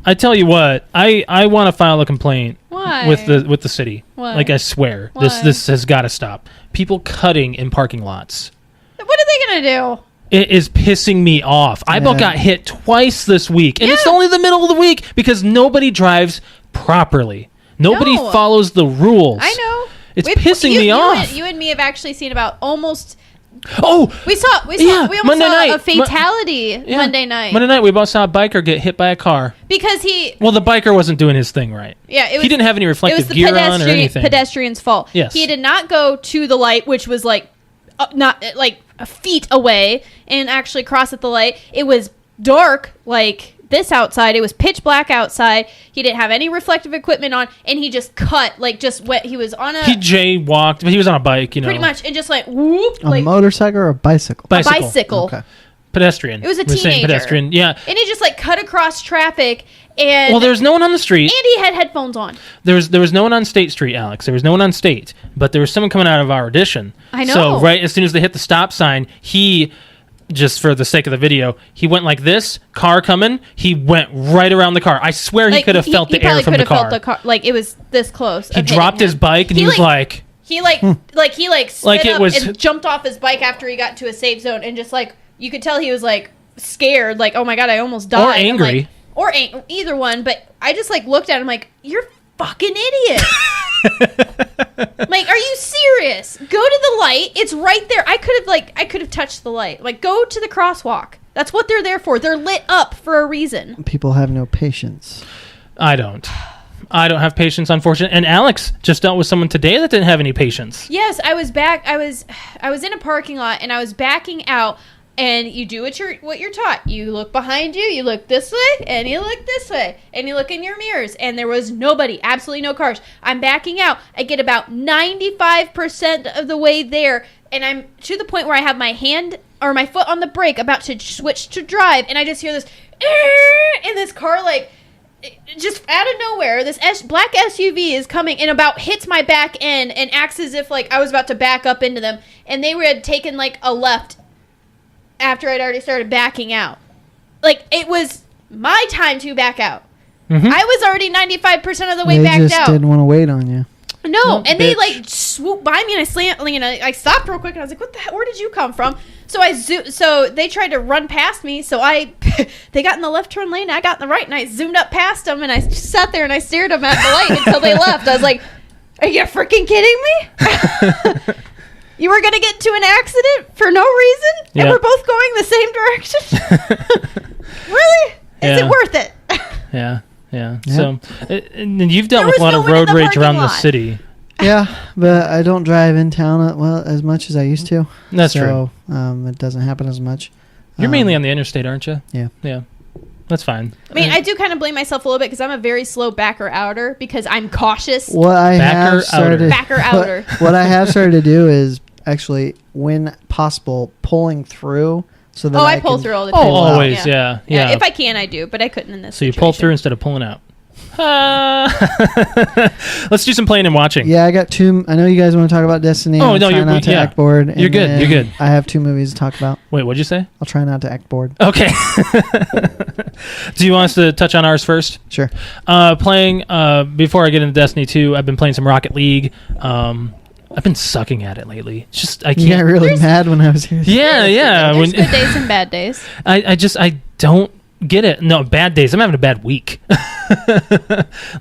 I tell you what, I want to file a complaint Why? with the city. Why? Like I swear, Why? this has got to stop. People cutting in parking lots. What are they gonna do? It is pissing me off. I about Yeah. got hit twice this week, and it's Yeah. only the middle of the week because nobody drives properly. Nobody No. follows the rules. I know. It's pissing me off. You and me have actually seen about almost. Oh, We Yeah, almost Monday saw night. a fatality yeah. Monday night Monday night, we both saw a biker get hit by a car. because he. Well, the biker wasn't doing his thing right. Yeah, it was, He didn't have any it was reflective the gear on or anything. pedestrian's fault. Yes. He did not go to the light, which was like not like a feet away, and actually cross at the light. It was dark like this outside. It was pitch black outside. He didn't have any reflective equipment on, and he just cut like just went. He was on a He jaywalked, but he was on a bike, pretty much, and just like whoop, A like motorcycle or a bicycle? a bicycle. Okay. Pedestrian. It was a We're saying teenager. pedestrian. Yeah. And he just like cut across traffic, and Well, there's no one on the street. and he had headphones on. There was no one on State Street, Alex. There was no one on State, but there was someone coming out of our addition. I know. So right as soon as they hit the stop sign, he, just for the sake of the video, he went like this. Car coming. He went right around the car. I swear he Like, could have felt the air probably from could the have car. felt the car. Like it was this close. He of hitting dropped his him. bike and he was like, He stood Like it up was- and jumped off his bike after he got to a safe zone, and just like you could tell he was like scared, like oh my god, I almost died, Or I'm angry. like, either one. But I just like looked at him like you're a fucking idiot. Like, are you serious? Go to the light. It's right there. I could have touched the light. Like, go to the crosswalk. That's what they're there for. They're lit up for a reason. People have no patience. I don't have patience, unfortunately. And Alex just dealt with someone today that didn't have any patience. Yes, I was back. I was in a parking lot and I was backing out. And you do what you're taught. You look behind you, you look this way, and you look this way, and you look in your mirrors. And there was nobody, absolutely no cars. I'm backing out. I get about 95% of the way there, and I'm to the point where I have my hand or my foot on the brake, about to switch to drive, and I just hear this, and this car like just out of nowhere, this black SUV is coming and about hits my back end and acts as if like I was about to back up into them, and they had taken like a left after I'd already started backing out. Like, it was my time to back out. Mm-hmm. I was already 95% of the way backed out. They just didn't want to wait on you. No, and they like swooped by me and I stopped real quick and I was like, "What the hell? Where did you come from?" So so they tried to run past me. So they got in the left turn lane, I got in the right, and I zoomed up past them and I sat there and I stared them at the light until they left. I was like, "Are you freaking kidding me? You were gonna get into an accident for no reason, and we're both going the same direction? Really? Is it worth it?" Yeah. Yeah. So, and you've dealt with a lot of road rage around the city. Yeah, but I don't drive in town as much as I used to. That's true. It doesn't happen as much. You're mainly on the interstate, aren't you? Yeah. Yeah. That's fine. I mean, I do kind of blame myself a little bit because I'm a very slow backer outer because I'm cautious. What I have started What I have started to do is actually, when possible, pulling through. So that I pull through all the time. Oh, always, yeah. If I can, I do, but I couldn't in this situation. So you pull through instead of pulling out. Let's do some playing and watching. Yeah, I got two. I know you guys want to talk about Destiny. Oh, no, you're not to act bored. You're good. You're good. I have 2 movies to talk about. Wait, what'd you say? I'll try not to act bored. Okay. Do you want us to touch on ours first? Sure. Playing, before I get into Destiny 2, I've been playing some Rocket League. I've been sucking at it lately. It's just I can't. You got really mad when I was here. Yeah. There's good days and bad days. I don't get it. No, bad days. I'm having a bad week.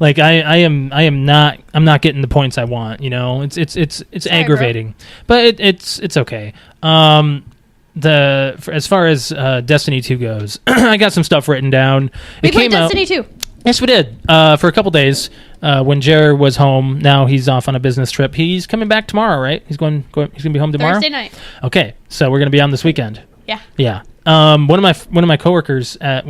Like I'm not getting the points I want. You know, it's aggravating, but it's okay. As far as Destiny 2 goes, I got some stuff written down. We played Destiny 2. Yes, we did. For a couple days, when Jer was home. Now he's off on a business trip. He's coming back tomorrow, right? He's going to be home tomorrow. Thursday night. Okay, so we're going to be on this weekend. Yeah. Yeah. One of my coworkers at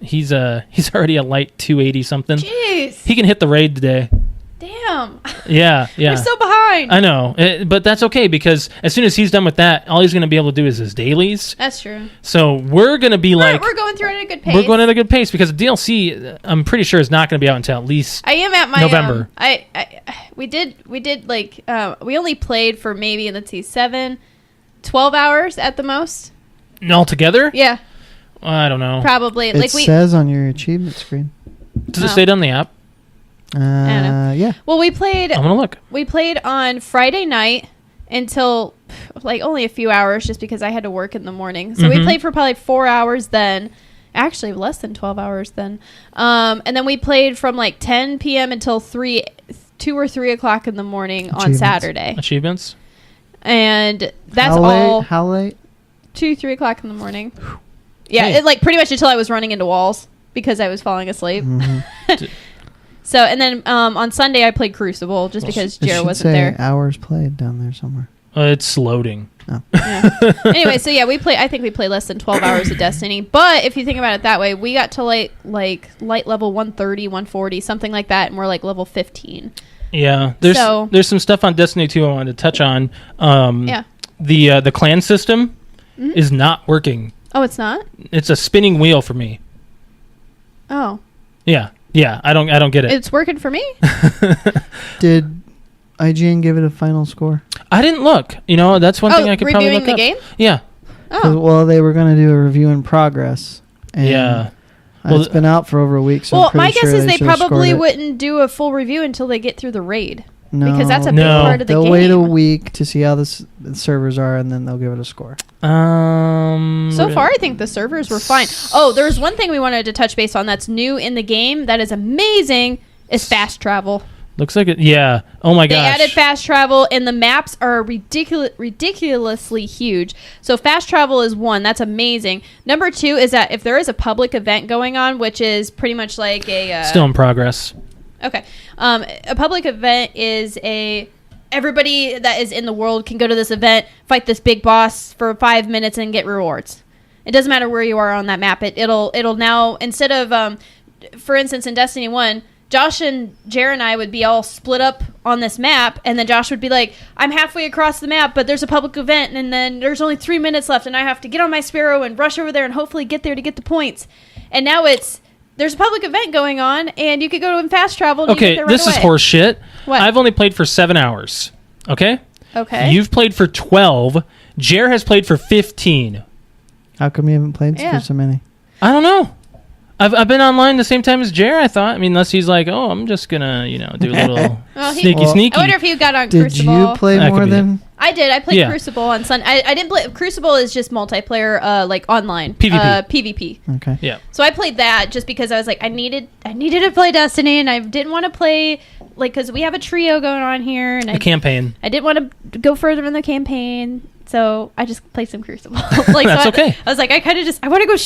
he's already a light 280 something. Jeez. He can hit the raid today. Damn. Yeah. We're so behind. I know, but that's okay because as soon as he's done with that, all he's going to be able to do is his dailies. That's true. So we're going to be we're going through it at a good pace. We're going at a good pace because the DLC, I'm pretty sure, is not going to be out until at least I am at my November. We did like we only played for maybe 12 hours at the most. Altogether? Yeah. I don't know. Probably. It says on your achievement screen. Does it say it on the app? Yeah. Well, we played. I'm gonna look. We played on Friday night until like only a few hours, just because I had to work in the morning. So we played for probably 4 hours then. Actually, less than 12 hours then. And then we played from like 10 p.m. until 2 or 3 o'clock in the morning on Saturday. Achievements. And that's all. How late? 2, 3 o'clock in the morning. Yeah, it, like pretty much until I was running into walls because I was falling asleep. Mm-hmm. So, and then on Sunday I played Crucible just because Jared wasn't there. Hours played down there somewhere. It's loading. Oh. Yeah. Anyway, so yeah, I think we played less than 12 hours of Destiny. But if you think about it that way, we got to like light level 130, 140, something like that, and we're like level 15. Yeah, there's some stuff on Destiny 2 I wanted to touch on. Yeah. The clan system is not working. Oh, it's not? It's a spinning wheel for me. Oh. Yeah, I don't get it. It's working for me. Did IGN give it a final score? I didn't look. You know, that's one thing I could probably look up. Reviewing the game? Yeah. Oh. Well, they were going to do a review in progress. And yeah. It's been out for over a week, so well, my guess is they probably wouldn't do a full review until they get through the raid. No, because that's a big part of the game. They'll wait a week to see how the servers are, and then they'll give it a score. So far, I think the servers were fine. Oh, there's one thing we wanted to touch base on that's new in the game that is amazing is fast travel. Looks like it. Yeah. Oh my gosh. They added fast travel, and the maps are ridiculously huge. So fast travel is one. That's amazing. Number 2 is that if there is a public event going on, which is pretty much like a... Still in progress. Okay. A public event is everybody that is in the world can go to this event, fight this big boss for 5 minutes and get rewards. It doesn't matter where you are on that map. It'll now, instead of, for instance, in Destiny 1, Josh and Jared and I would be all split up on this map, and then Josh would be like, I'm halfway across the map, but there's a public event, and then there's only 3 minutes left, and I have to get on my Sparrow and rush over there and hopefully get there to get the points. And now it's there's a public event going on, and you could go and fast travel. And you Okay, get there right this is away. horse shit. What? I've only played for 7 hours. Okay? Okay. You've played for 12. Jer has played for 15. How come you haven't played for so many? I don't know. I've been online the same time as Jer, I thought. I mean, unless he's like, oh, I'm just going to, do a little sneaky. I wonder if you got on Did Crucible. you play That more could be than... I did. I played Crucible on Sunday. I didn't play... Crucible is just multiplayer, like online. PvP. PvP. Okay. Yeah. So I played that just because I was like, I needed to play Destiny, and I didn't want to play... Like, because we have a trio going on here. And The campaign. I didn't want to go further in the campaign, so I just played some Crucible. That's okay. I was like, I want to go...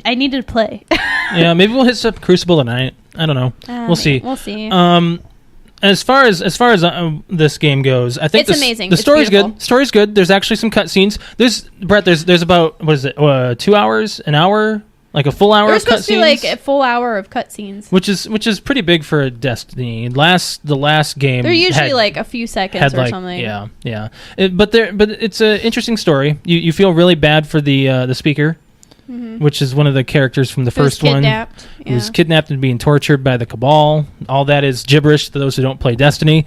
I needed to play. Yeah, maybe we'll hit some Crucible tonight. I don't know. We'll see. We'll see. As far as this game goes, I think It's amazing. The It's story's beautiful. good. Story's good. There's actually some cutscenes. There's about, what is it? 2 hours, an hour, like a full hour There's of supposed to be cutscenes, like a full hour of cutscenes. which is pretty big for a Destiny. The last game, They're usually had, like a few seconds had or like, something. yeah. But it's an interesting story. You feel really bad for the speaker, which is one of the characters from the first one. Kidnapped. Who was kidnapped and being tortured by the Cabal. All that is gibberish to those who don't play Destiny.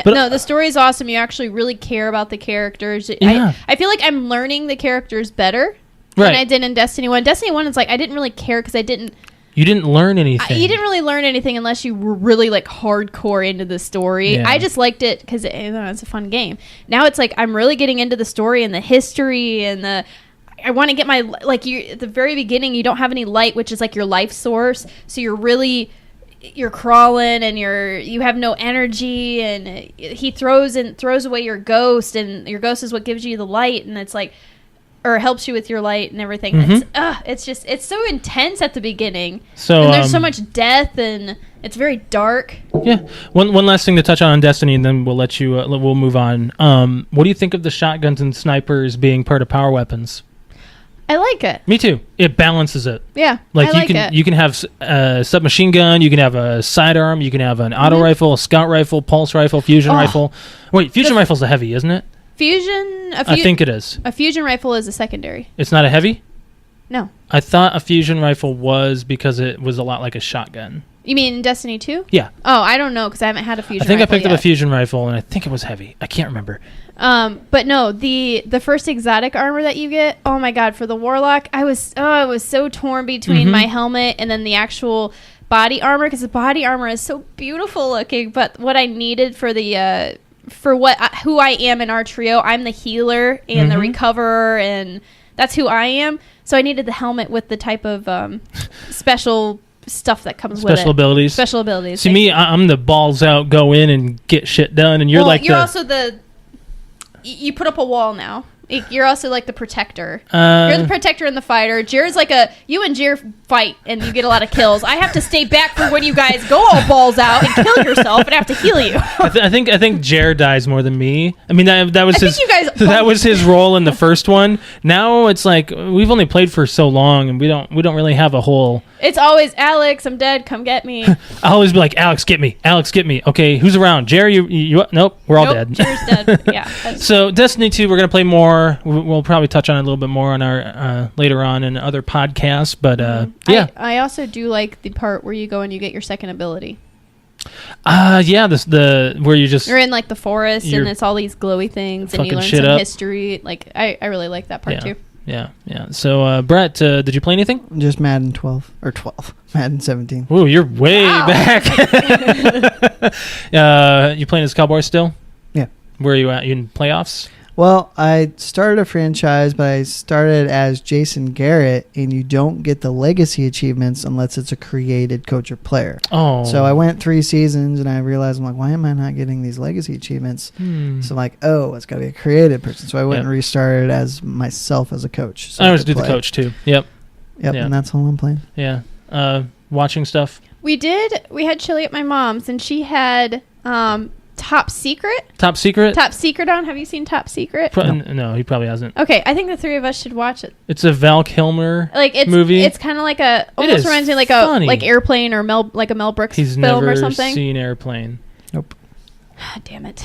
No, the story is awesome. You actually really care about the characters. Yeah. I feel like I'm learning the characters better Right. than I did in Destiny 1. Destiny 1 is like, I didn't really care because I didn't... You didn't learn anything. You didn't really learn anything unless you were really like hardcore into the story. Yeah. I just liked it because it's a fun game. Now it's like I'm really getting into the story and the history and I want to get my at the very beginning you don't have any light, which is like your life source. So you're crawling and you have no energy, and he throws away your ghost, and your ghost is what gives you the light, and it's like, or helps you with your light and everything. It's so intense at the beginning. So and there's so much death, and it's very dark. Yeah. One last thing to touch on Destiny, and then we'll let you. We'll move on. What do you think of the shotguns and snipers being part of power weapons? I like it. Me too. It balances it. Yeah, Like I like it. you can have a submachine gun, you can have a sidearm, you can have an auto rifle, a scout rifle, pulse rifle, fusion rifle. Wait, fusion rifle's a heavy, isn't it? I think it is. A fusion rifle is a secondary. It's not a heavy? No. I thought a fusion rifle was because it was a lot like a shotgun. You mean Destiny 2? Yeah. Oh, I don't know because I haven't had a fusion I think I rifle picked up yet. a fusion rifle, and I think it was heavy. I can't remember. But no, the first exotic armor that you get, oh my god, for the Warlock, I was so torn between my helmet and then the actual body armor, because the body armor is so beautiful looking, but what I needed for the who I am in our trio, I'm the healer and the recoverer, and that's who I am. So I needed the helmet with the type of special stuff that comes with it. Special abilities. See, me, I'm the balls out, go in and get shit done, and you're also you put up a wall now. You're also like the protector. You're the protector and the fighter. Jer's like you and Jer fight and you get a lot of kills. I have to stay back for when you guys go all balls out and kill yourself, and I have to heal you. I think Jer dies more than me. I mean that was that was his role in the first one. Now it's like we've only played for so long, and we don't really have a whole. It's always Alex, I'm dead, come get me. I'll always be like, Alex, get me. Alex, get me. Okay, who's around? Jer, you nope, we're all dead. Jer's dead. Yeah. So Destiny 2, we're gonna play more. We'll probably touch on it a little bit more on our later on in other podcasts. But yeah, I also do like the part where you go and you get your second ability. Yeah, the where you're in like the forest and it's all these glowy things and you learn some history. Like I really like that part too. Yeah. So Brett, did you play anything? Just Madden 12 or 12, Madden 17. Ooh, you're way back. You playing as Cowboy still? Yeah. Where are you at? You in playoffs? Well, I started a franchise, but I started as Jason Garrett, and you don't get the legacy achievements unless it's a created coach or player. Oh. So I went 3 seasons, and I realized, I'm like, why am I not getting these legacy achievements? So I'm like, it's got to be a created person. So I went and restarted as myself as a coach. So I always do the coach, too. Yep, and that's all I'm playing. Yeah. Watching stuff? We had chili at my mom's, and she had... Top Secret on. Have you seen Top Secret? No, he probably hasn't. Okay, I think the 3 of us should watch it. It's a Val Kilmer movie. It's kind of like almost reminds me like Airplane or Mel Brooks film or something. He's never seen Airplane. Nope. Damn it.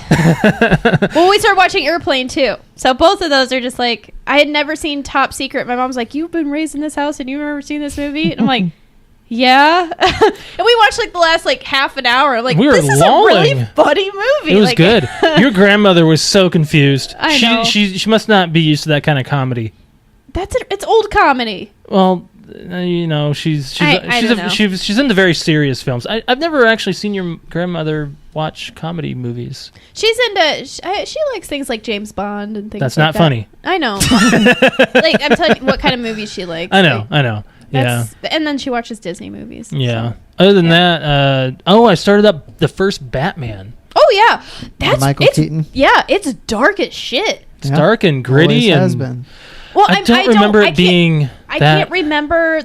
Well, we started watching Airplane too. So both of those are just like, I had never seen Top Secret. My mom's like, you've been raised in this house and you've never seen this movie? And I'm like, Yeah. And we watched like the last like half an hour. I'm like, We were this is lolling. a really funny movie. It was like, good. Your grandmother was so confused. I know. She must not be used to that kind of comedy. It's old comedy. Well, you know, she's into very serious films. I've never actually seen your grandmother watch comedy movies. She's into. She likes things like James Bond and things. That's like not that. funny. I know. Like I'm telling you what kind of movies she likes. I know. Like, I know. Yeah. And then she watches Disney movies. Yeah. So. Other than that, I started up the first Batman. Oh yeah, that's Michael Keaton. Yeah, it's dark as shit. It's dark and gritty, Always and has been. Well, I don't remember it being. I can't remember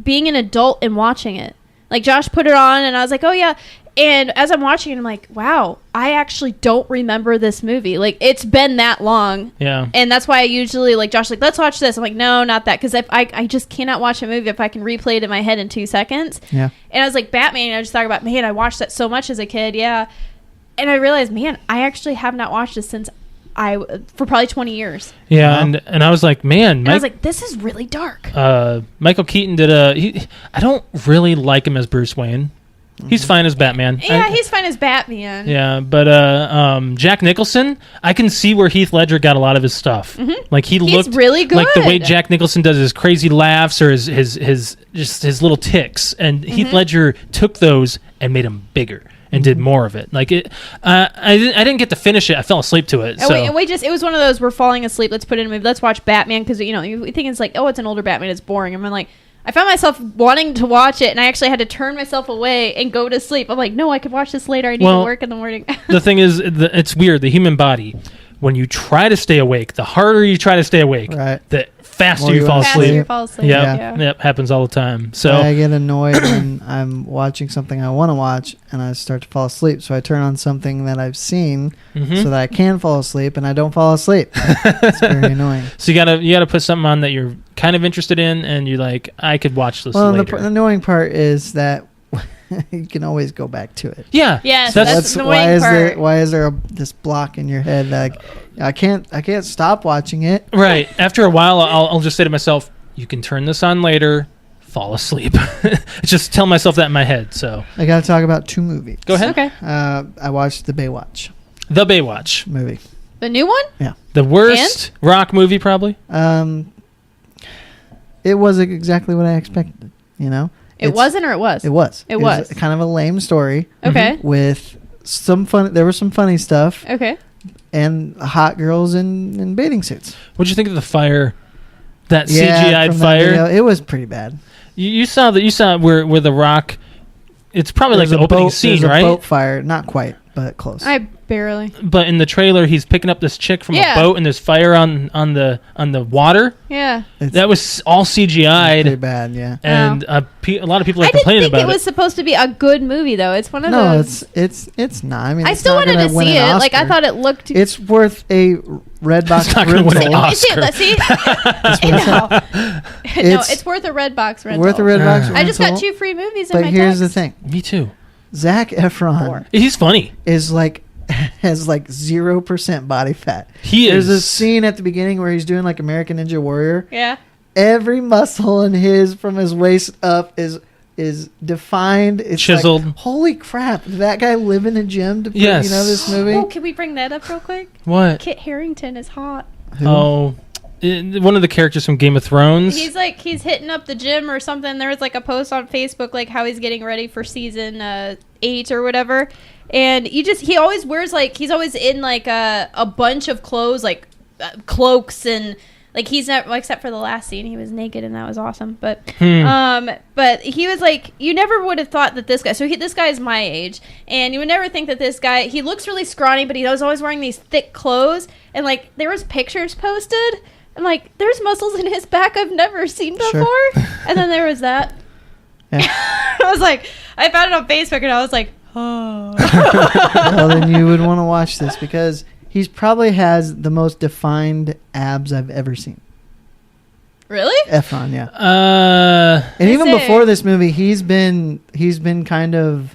being an adult and watching it. Like Josh put it on, and I was like, oh yeah. And as I'm watching it, I'm like, wow, I actually don't remember this movie. Like, it's been that long. Yeah. And that's why I usually, like, Josh, like, let's watch this. I'm like, no, not that. Because I just cannot watch a movie if I can replay it in my head in 2 seconds. Yeah. And I was like, Batman, and I just thought about, man, I watched that so much as a kid. Yeah. And I realized, man, I actually have not watched this since for probably 20 years. Yeah, Wow. and I was like, man, And I was like, this is really dark. Michael Keaton did I don't really like him as Bruce Wayne. He's fine as Batman. Yeah, he's fine as Batman. Yeah, but Jack Nicholson, I can see where Heath Ledger got a lot of his stuff. Mm-hmm. Like he's looked really good. like the way Jack Nicholson does his crazy laughs or his just his little ticks, and Heath Ledger took those and made them bigger and did more of it. Like it, I didn't get to finish it. I fell asleep to it. And it was one of those, we're falling asleep. Let's put in a movie. Let's watch Batman because we think it's like, oh, it's an older Batman. It's boring. And I'm like, I found myself wanting to watch it, and I actually had to turn myself away and go to sleep. I'm like, no, I could watch this later. I need to work in the morning. The thing is, it's weird. The human body, when you try to stay awake, the harder you try to stay awake, the faster you fall asleep. Yep, happens all the time. So I get annoyed when I'm watching something I want to watch and I start to fall asleep. So I turn on something that I've seen so that I can fall asleep, and I don't fall asleep. It's very annoying. So you gotta put something on that you're kind of interested in, and you're like, I could watch this later. The annoying part is that you can always go back to it. Yeah. Yes, So that's the annoying part. Why is there this block in your head? Like, I can't stop watching it. Right. After a while, I'll just say to myself, you can turn this on later, fall asleep. Just tell myself that in my head. So I got to talk about 2 movies. Go ahead. Okay. I watched the Baywatch The Baywatch. movie. The new one? Yeah. The worst rock movie, probably. It was exactly what I expected. It wasn't, or it was? It was. It was. kind of a lame story. Okay. With some fun. There was some funny stuff. Okay. And hot girls in bathing suits. What'd you think of the fire? That Yeah, CGI'd from that fire. video, it was pretty bad. You saw where the rock. It's probably like the opening scene, there's right? a boat fire. Not quite, but close. I barely. But in the trailer, he's picking up this chick from a boat, and there's fire on the water. Yeah. That was all CGI'd. Pretty bad, yeah. And a lot of people are I didn't complaining think about it was supposed to be a good movie, though. It's one of those. No, it's not. I mean, I it's still not wanted gonna to win see an it. Like, I Oscar. thought it looked. It's worth a Redbox It's not gonna win an rental. Oscar. See? No, it's worth a Redbox rental. Worth a Redbox rental. I just got 2 free movies in But my here's the text. thing: Me too. Zac Efron He's funny. is like has like 0% body fat. He There's is. a scene at the beginning where he's doing like American Ninja Warrior. Yeah. Every muscle in his from his waist up is defined. It's Chiseled. Like, holy crap! Did that guy live in a gym to put, Yes. this movie? Oh, can we bring that up real quick? What? Kit Harington is hot. Oh, one of the characters from Game of Thrones. He's hitting up the gym or something. There was like a post on Facebook like how he's getting ready for season 8 or whatever. And he always wears he's always in like a bunch of clothes, like cloaks, and like he's not, except for the last scene he was naked and that was awesome. But but he was like, you never would have thought that this guy. So this guy is my age, and you would never think that this guy. He looks really scrawny, but he was always wearing these thick clothes, and like there was pictures posted. I'm like, there's muscles in his back I've never seen before. Sure. And then there was that. Yeah. I was like, I found it on Facebook, and I was like, oh. Well, then you would want to watch this because he probably has the most defined abs I've ever seen. Really? Efron, yeah. I And even say- before this movie, he's been kind of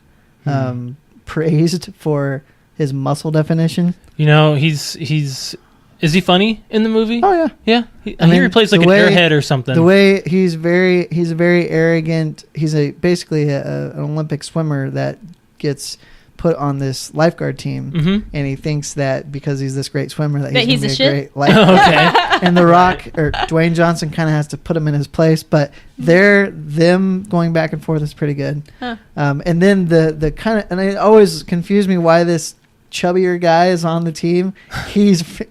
praised for his muscle definition. he's Is he funny in the movie? Oh yeah. Yeah. I mean, he plays like an airhead or something. The way he's a very arrogant. He's basically an Olympic swimmer that gets put on this lifeguard team, and he thinks that because he's this great swimmer that he's gonna be a great lifeguard. Okay. And The Rock or Dwayne Johnson kind of has to put him in his place, but them going back and forth is pretty good. Huh. And then the kind of, and it always confused me why this chubbier guy is on the team.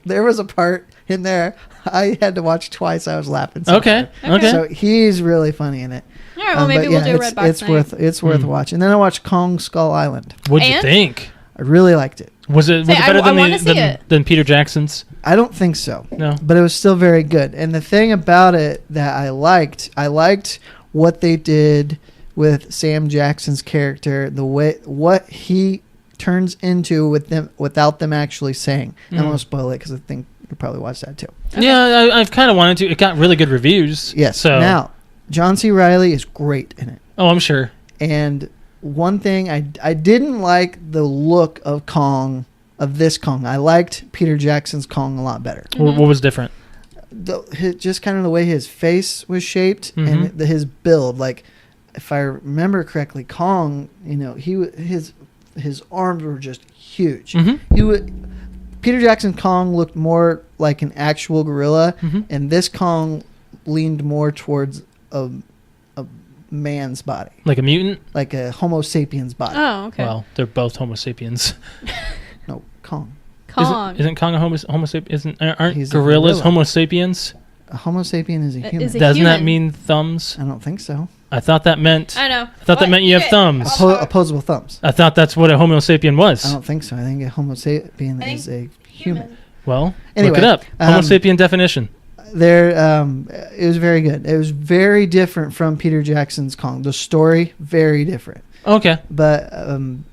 There was a part in there I had to watch twice. I was laughing. So Okay. So he's really funny in it. All right, well, maybe we'll do Redbox. It's worth watching. And then I watched Kong Skull Island. What'd you think? I really liked it. Was it better than than Peter Jackson's? I don't think so. No. But it was still very good. And the thing about it that I liked what they did with Sam Jackson's character, the way what he turns into without them actually saying. I won't spoil it because I think you probably watched that too. Okay. Yeah, I've kind of wanted to. It got really good reviews. Yes. So Now, John C. Reilly is great in it. Oh, I'm sure. And one thing I didn't like the look of this Kong. I liked Peter Jackson's Kong a lot better. What was different? Just kind of the way his face was shaped and his build. Like, if I remember correctly, Kong, his arms were just huge. Peter Jackson's Kong looked more like an actual gorilla, and this Kong leaned more towards a man's body, like a mutant, like a Homo sapiens body. Oh, okay. Well, they're both Homo sapiens. No, Kong. Isn't Kong a Homo sapiens? Aren't He's gorillas gorilla. Homo sapiens? A Homo sapien is a human. Doesn't that mean thumbs? I don't think so. I thought that meant. I know. I thought that meant you have thumbs. Opposable thumbs. I thought that's what a Homo sapien was. I don't think so. I think a Homo sapien is a human. Well, anyway, look it up. Homo sapien definition. It was very good. It was very different from Peter Jackson's Kong. The story, very different. Okay. But I'm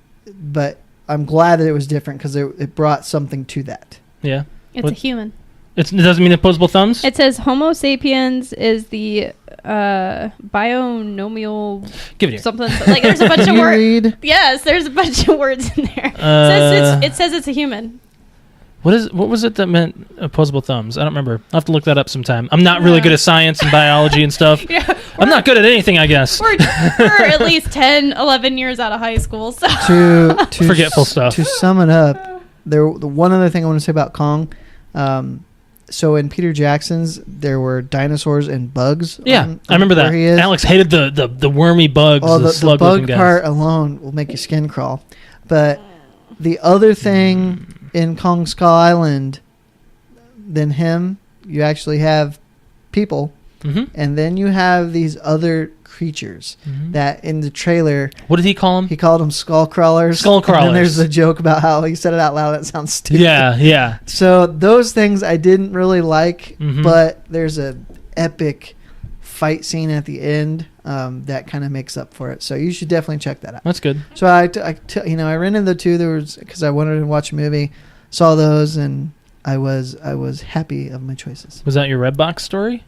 glad that it was different because it brought something to that. Yeah. It's a human. It doesn't mean opposable thumbs? It says Homo sapiens is the bionomial Give it here. something. Like there's a bunch of words. Read? Yes, there's a bunch of words in there. It says it's a human. What was it that meant opposable thumbs? I don't remember. I'll have to look that up sometime. I'm not really good at science and biology and stuff. I'm not good at anything, I guess. We're at least 10, 11 years out of high school. So To forgetful stuff. To sum it up, the one other thing I want to say about Kong. So in Peter Jackson's, there were dinosaurs and bugs. Yeah, I remember that. Alex hated the wormy bugs. Oh, the bug part alone will make your skin crawl. But the other thing in Kong Skull Island than him, you actually have people, and then you have these other creatures that in the trailer. What did he call them? He called them skull crawlers. Skull crawlers. And then there's a joke about how he said it out loud. That sounds stupid. Yeah. So those things I didn't really like, but there's a epic fight scene at the end that kind of makes up for it. So you should definitely check that out. That's good. So I rented the two. There was because I wanted to watch a movie, saw those, and I was happy of my choices. Was that your Redbox story?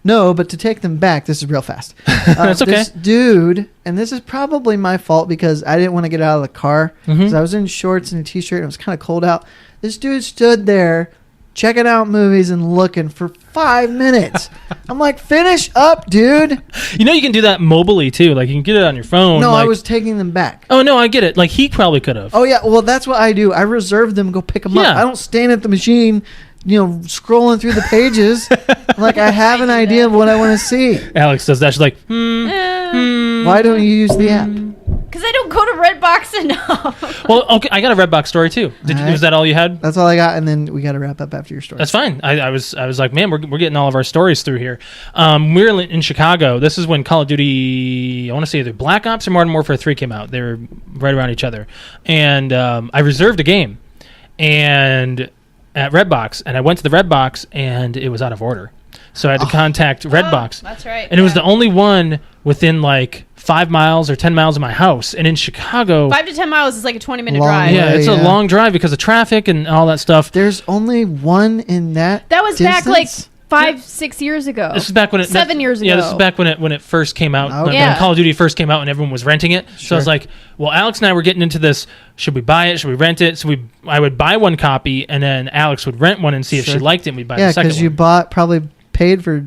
No, but to take them back, this is real fast. That's okay. This dude, and this is probably my fault because I didn't want to get out of the car because I was in shorts and a t-shirt and it was kind of cold out. This dude stood there checking out movies and looking for 5 minutes. I'm like, finish up, dude. You know you can do that mobily too. Like you can get it on your phone. No, I was taking them back. Oh no, I get it. Like he probably could have. Oh yeah, well that's what I do. I reserve them, go pick them up. I don't stand at the machine, scrolling through the pages. Like I have an idea of what I want to see. Alex does that. She's like, Why don't you use the app? Because I don't go to Redbox enough. Well, okay, I got a Redbox story too. Was that all you had? That's all I got, and then we got to wrap up after your story. That's fine. I was like, man, we're getting all of our stories through here. We were in Chicago. This is when Call of Duty, I want to say either Black Ops or Modern Warfare 3 came out. They were right around each other, and I reserved a game, and at Redbox, and I went to the Redbox, and it was out of order. So I had to contact Redbox. That's right. And it was the only one within like 5 miles or 10 miles of my house. And in Chicago, 5 to 10 miles is like a 20-minute drive. Yeah, it's a long drive because of traffic and all that stuff. There's only one in that. That was distance? back like 5-6 years ago. This is back when it 7 years ago. Yeah, this is back when it first came out. Okay. When Call of Duty first came out and everyone was renting it. So I was Sure. like, well, Alex and I were getting into this. Should we buy it? Should we rent it? So I would buy one copy, and then Alex would rent one and see if she Sure. liked it. And we'd buy Yeah, the second because you one. probably paid for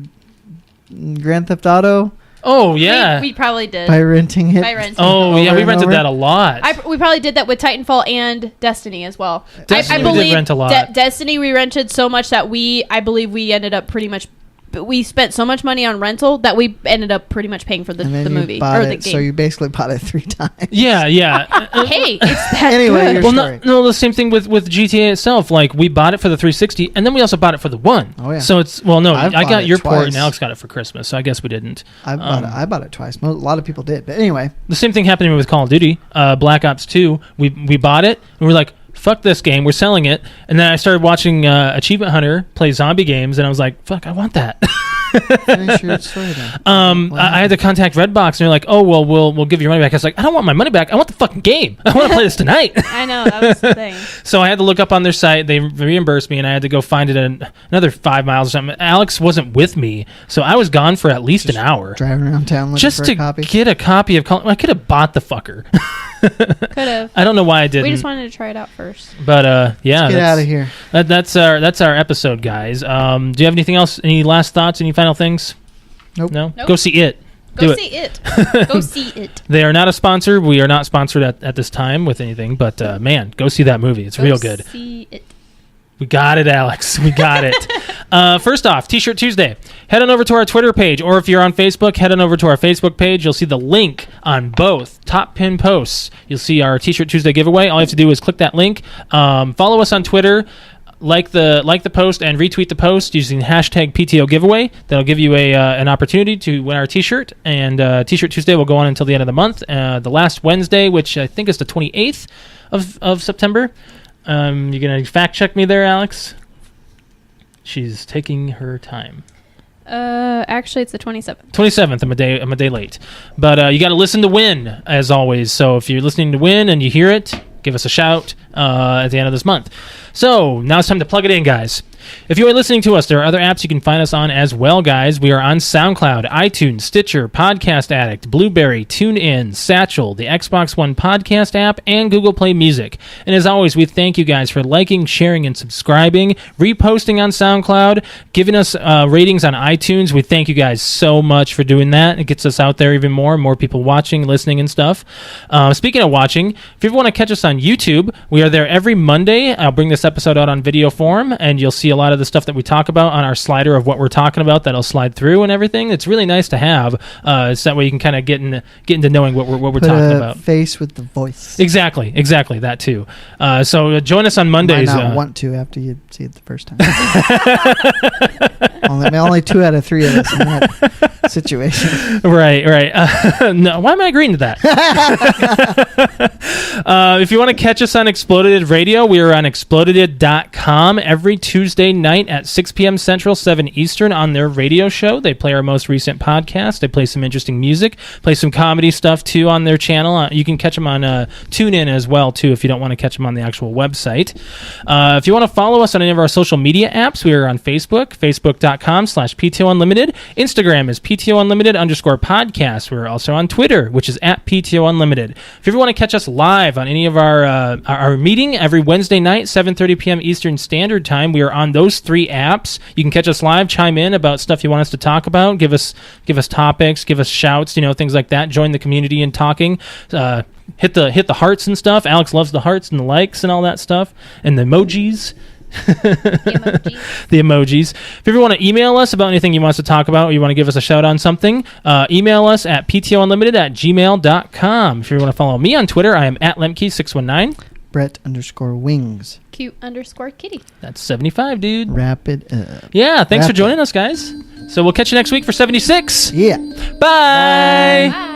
Grand Theft Auto Oh yeah. We probably did. by renting it. By renting. Oh over yeah, we and rented over. that a lot. We probably did that with Titanfall and Destiny as well. Destiny I we did believe rent a lot. Destiny we rented so much that I believe we ended up pretty much. We spent so much money on rental that we ended up pretty much paying for the And then you movie bought or it, the game. so you basically bought it 3 times. yeah. Hey, it's that Anyway, good. your Well, story. no, the same thing with GTA itself. Like, we bought it for the 360, and then we also bought it for the One. Oh, yeah. So it's no, I've I bought got it your port, twice. and Alex got it for Christmas. So I guess we didn't. I bought it twice. A lot of people did, but anyway. The same thing happened to me with Call of Duty, Black Ops 2. We bought it, and we're like, fuck this game, we're selling it. And then I started watching Achievement Hunter play zombie games, and I was like, fuck, I want that. Finish your story then. I had to contact Redbox, and they're like, "Oh, well, we'll give you your money back." I was like, "I don't want my money back. I want the fucking game. I want to play this tonight." I know, that was the thing. So I had to look up on their site. They reimbursed me, and I had to go find it another 5 miles or something. Alex wasn't with me, so I was gone for at least an hour Driving around town looking just for to a copy. get a copy of. I could have bought the fucker. Could have. I don't know why I didn't. We just wanted to try it out first. But yeah, Get out of here. That's our episode, guys. Do you have anything else? Any last thoughts? Any final things? Nope. No. Nope. Go see it. Go see it. Go see it. They are not a sponsor. We are not sponsored at this time with anything. But man, go see that movie. It's real good. See it. We got it, Alex. We got it. First off, T-Shirt Tuesday. Head on over to our Twitter page, or if you're on Facebook, head on over to our Facebook page. You'll see the link on both top pin posts. You'll see our T-Shirt Tuesday giveaway. All you have to do is click that link. Follow us on Twitter. Like the post and retweet the post using hashtag PTO giveaway. That'll give you an opportunity to win our T-shirt. And T-shirt Tuesday will go on until the end of the month. The last Wednesday, which I think is the 28th of September. You gonna fact check me there, Alex? She's taking her time. Actually, it's the 27th. 27th. I'm a day late, but you got to listen to win as always. So if you're listening to win and you hear it, give us a shout at the end of this month. So now it's time to plug it in, guys. If you are listening to us, there are other apps you can find us on as well, guys. We are on SoundCloud, iTunes, Stitcher, Podcast Addict, Blueberry, TuneIn, Satchel, the Xbox One podcast app, and Google Play Music. And as always, we thank you guys for liking, sharing, and subscribing, reposting on SoundCloud, giving us ratings on iTunes. We thank you guys so much for doing that. It gets us out there even more people watching, listening, and stuff. Speaking of watching, if you ever want to catch us on YouTube, we are there every Monday. I'll bring this episode out on video form, and you'll see a lot of the stuff that we talk about on our slider of what we're talking about that'll slide through and everything. It's really nice to have. So that way you can kind of get into knowing what we're Put talking a about. face with the voice. Exactly, that too. So join us on Mondays. Might not want to after you see it the first time. only 2 out of 3 of us in that situation. Right. No, why am I agreeing to that? If you want to catch us on Exploded Radio, we are on exploded.com every Tuesday night at 6 p.m. Central, 7 Eastern on their radio show. They play our most recent podcast. They play some interesting music, play some comedy stuff too on their channel. You can catch them on TuneIn as well too if you don't want to catch them on the actual website. If you want to follow us on any of our social media apps, we are on Facebook, facebook.com/PTOUnlimited. Instagram is PTOUnlimited_podcast. We're also on Twitter, which is at PTOUnlimited. If you ever want to catch us live on any of our meeting every Wednesday night, 7:30 p.m. Eastern Standard Time, we are on those 3 apps. You can catch us live, chime in about stuff you want us to talk about, give us topics, give us shouts, things like that. Join the community in talking. Hit the hearts and stuff. Alex loves the hearts and the likes and all that stuff, and the emojis. The emojis. If you ever want to email us about anything you want us to talk about, or you want to give us a shout on something, email us at ptounlimited@gmail.com. If you want to follow me on Twitter, I am at Lemke619. Brett_wings. Cute_kitty. That's 75, dude. Wrap it up. Yeah, thanks for Wrap it. joining us, guys. So we'll catch you next week for 76. Yeah. Bye. Bye.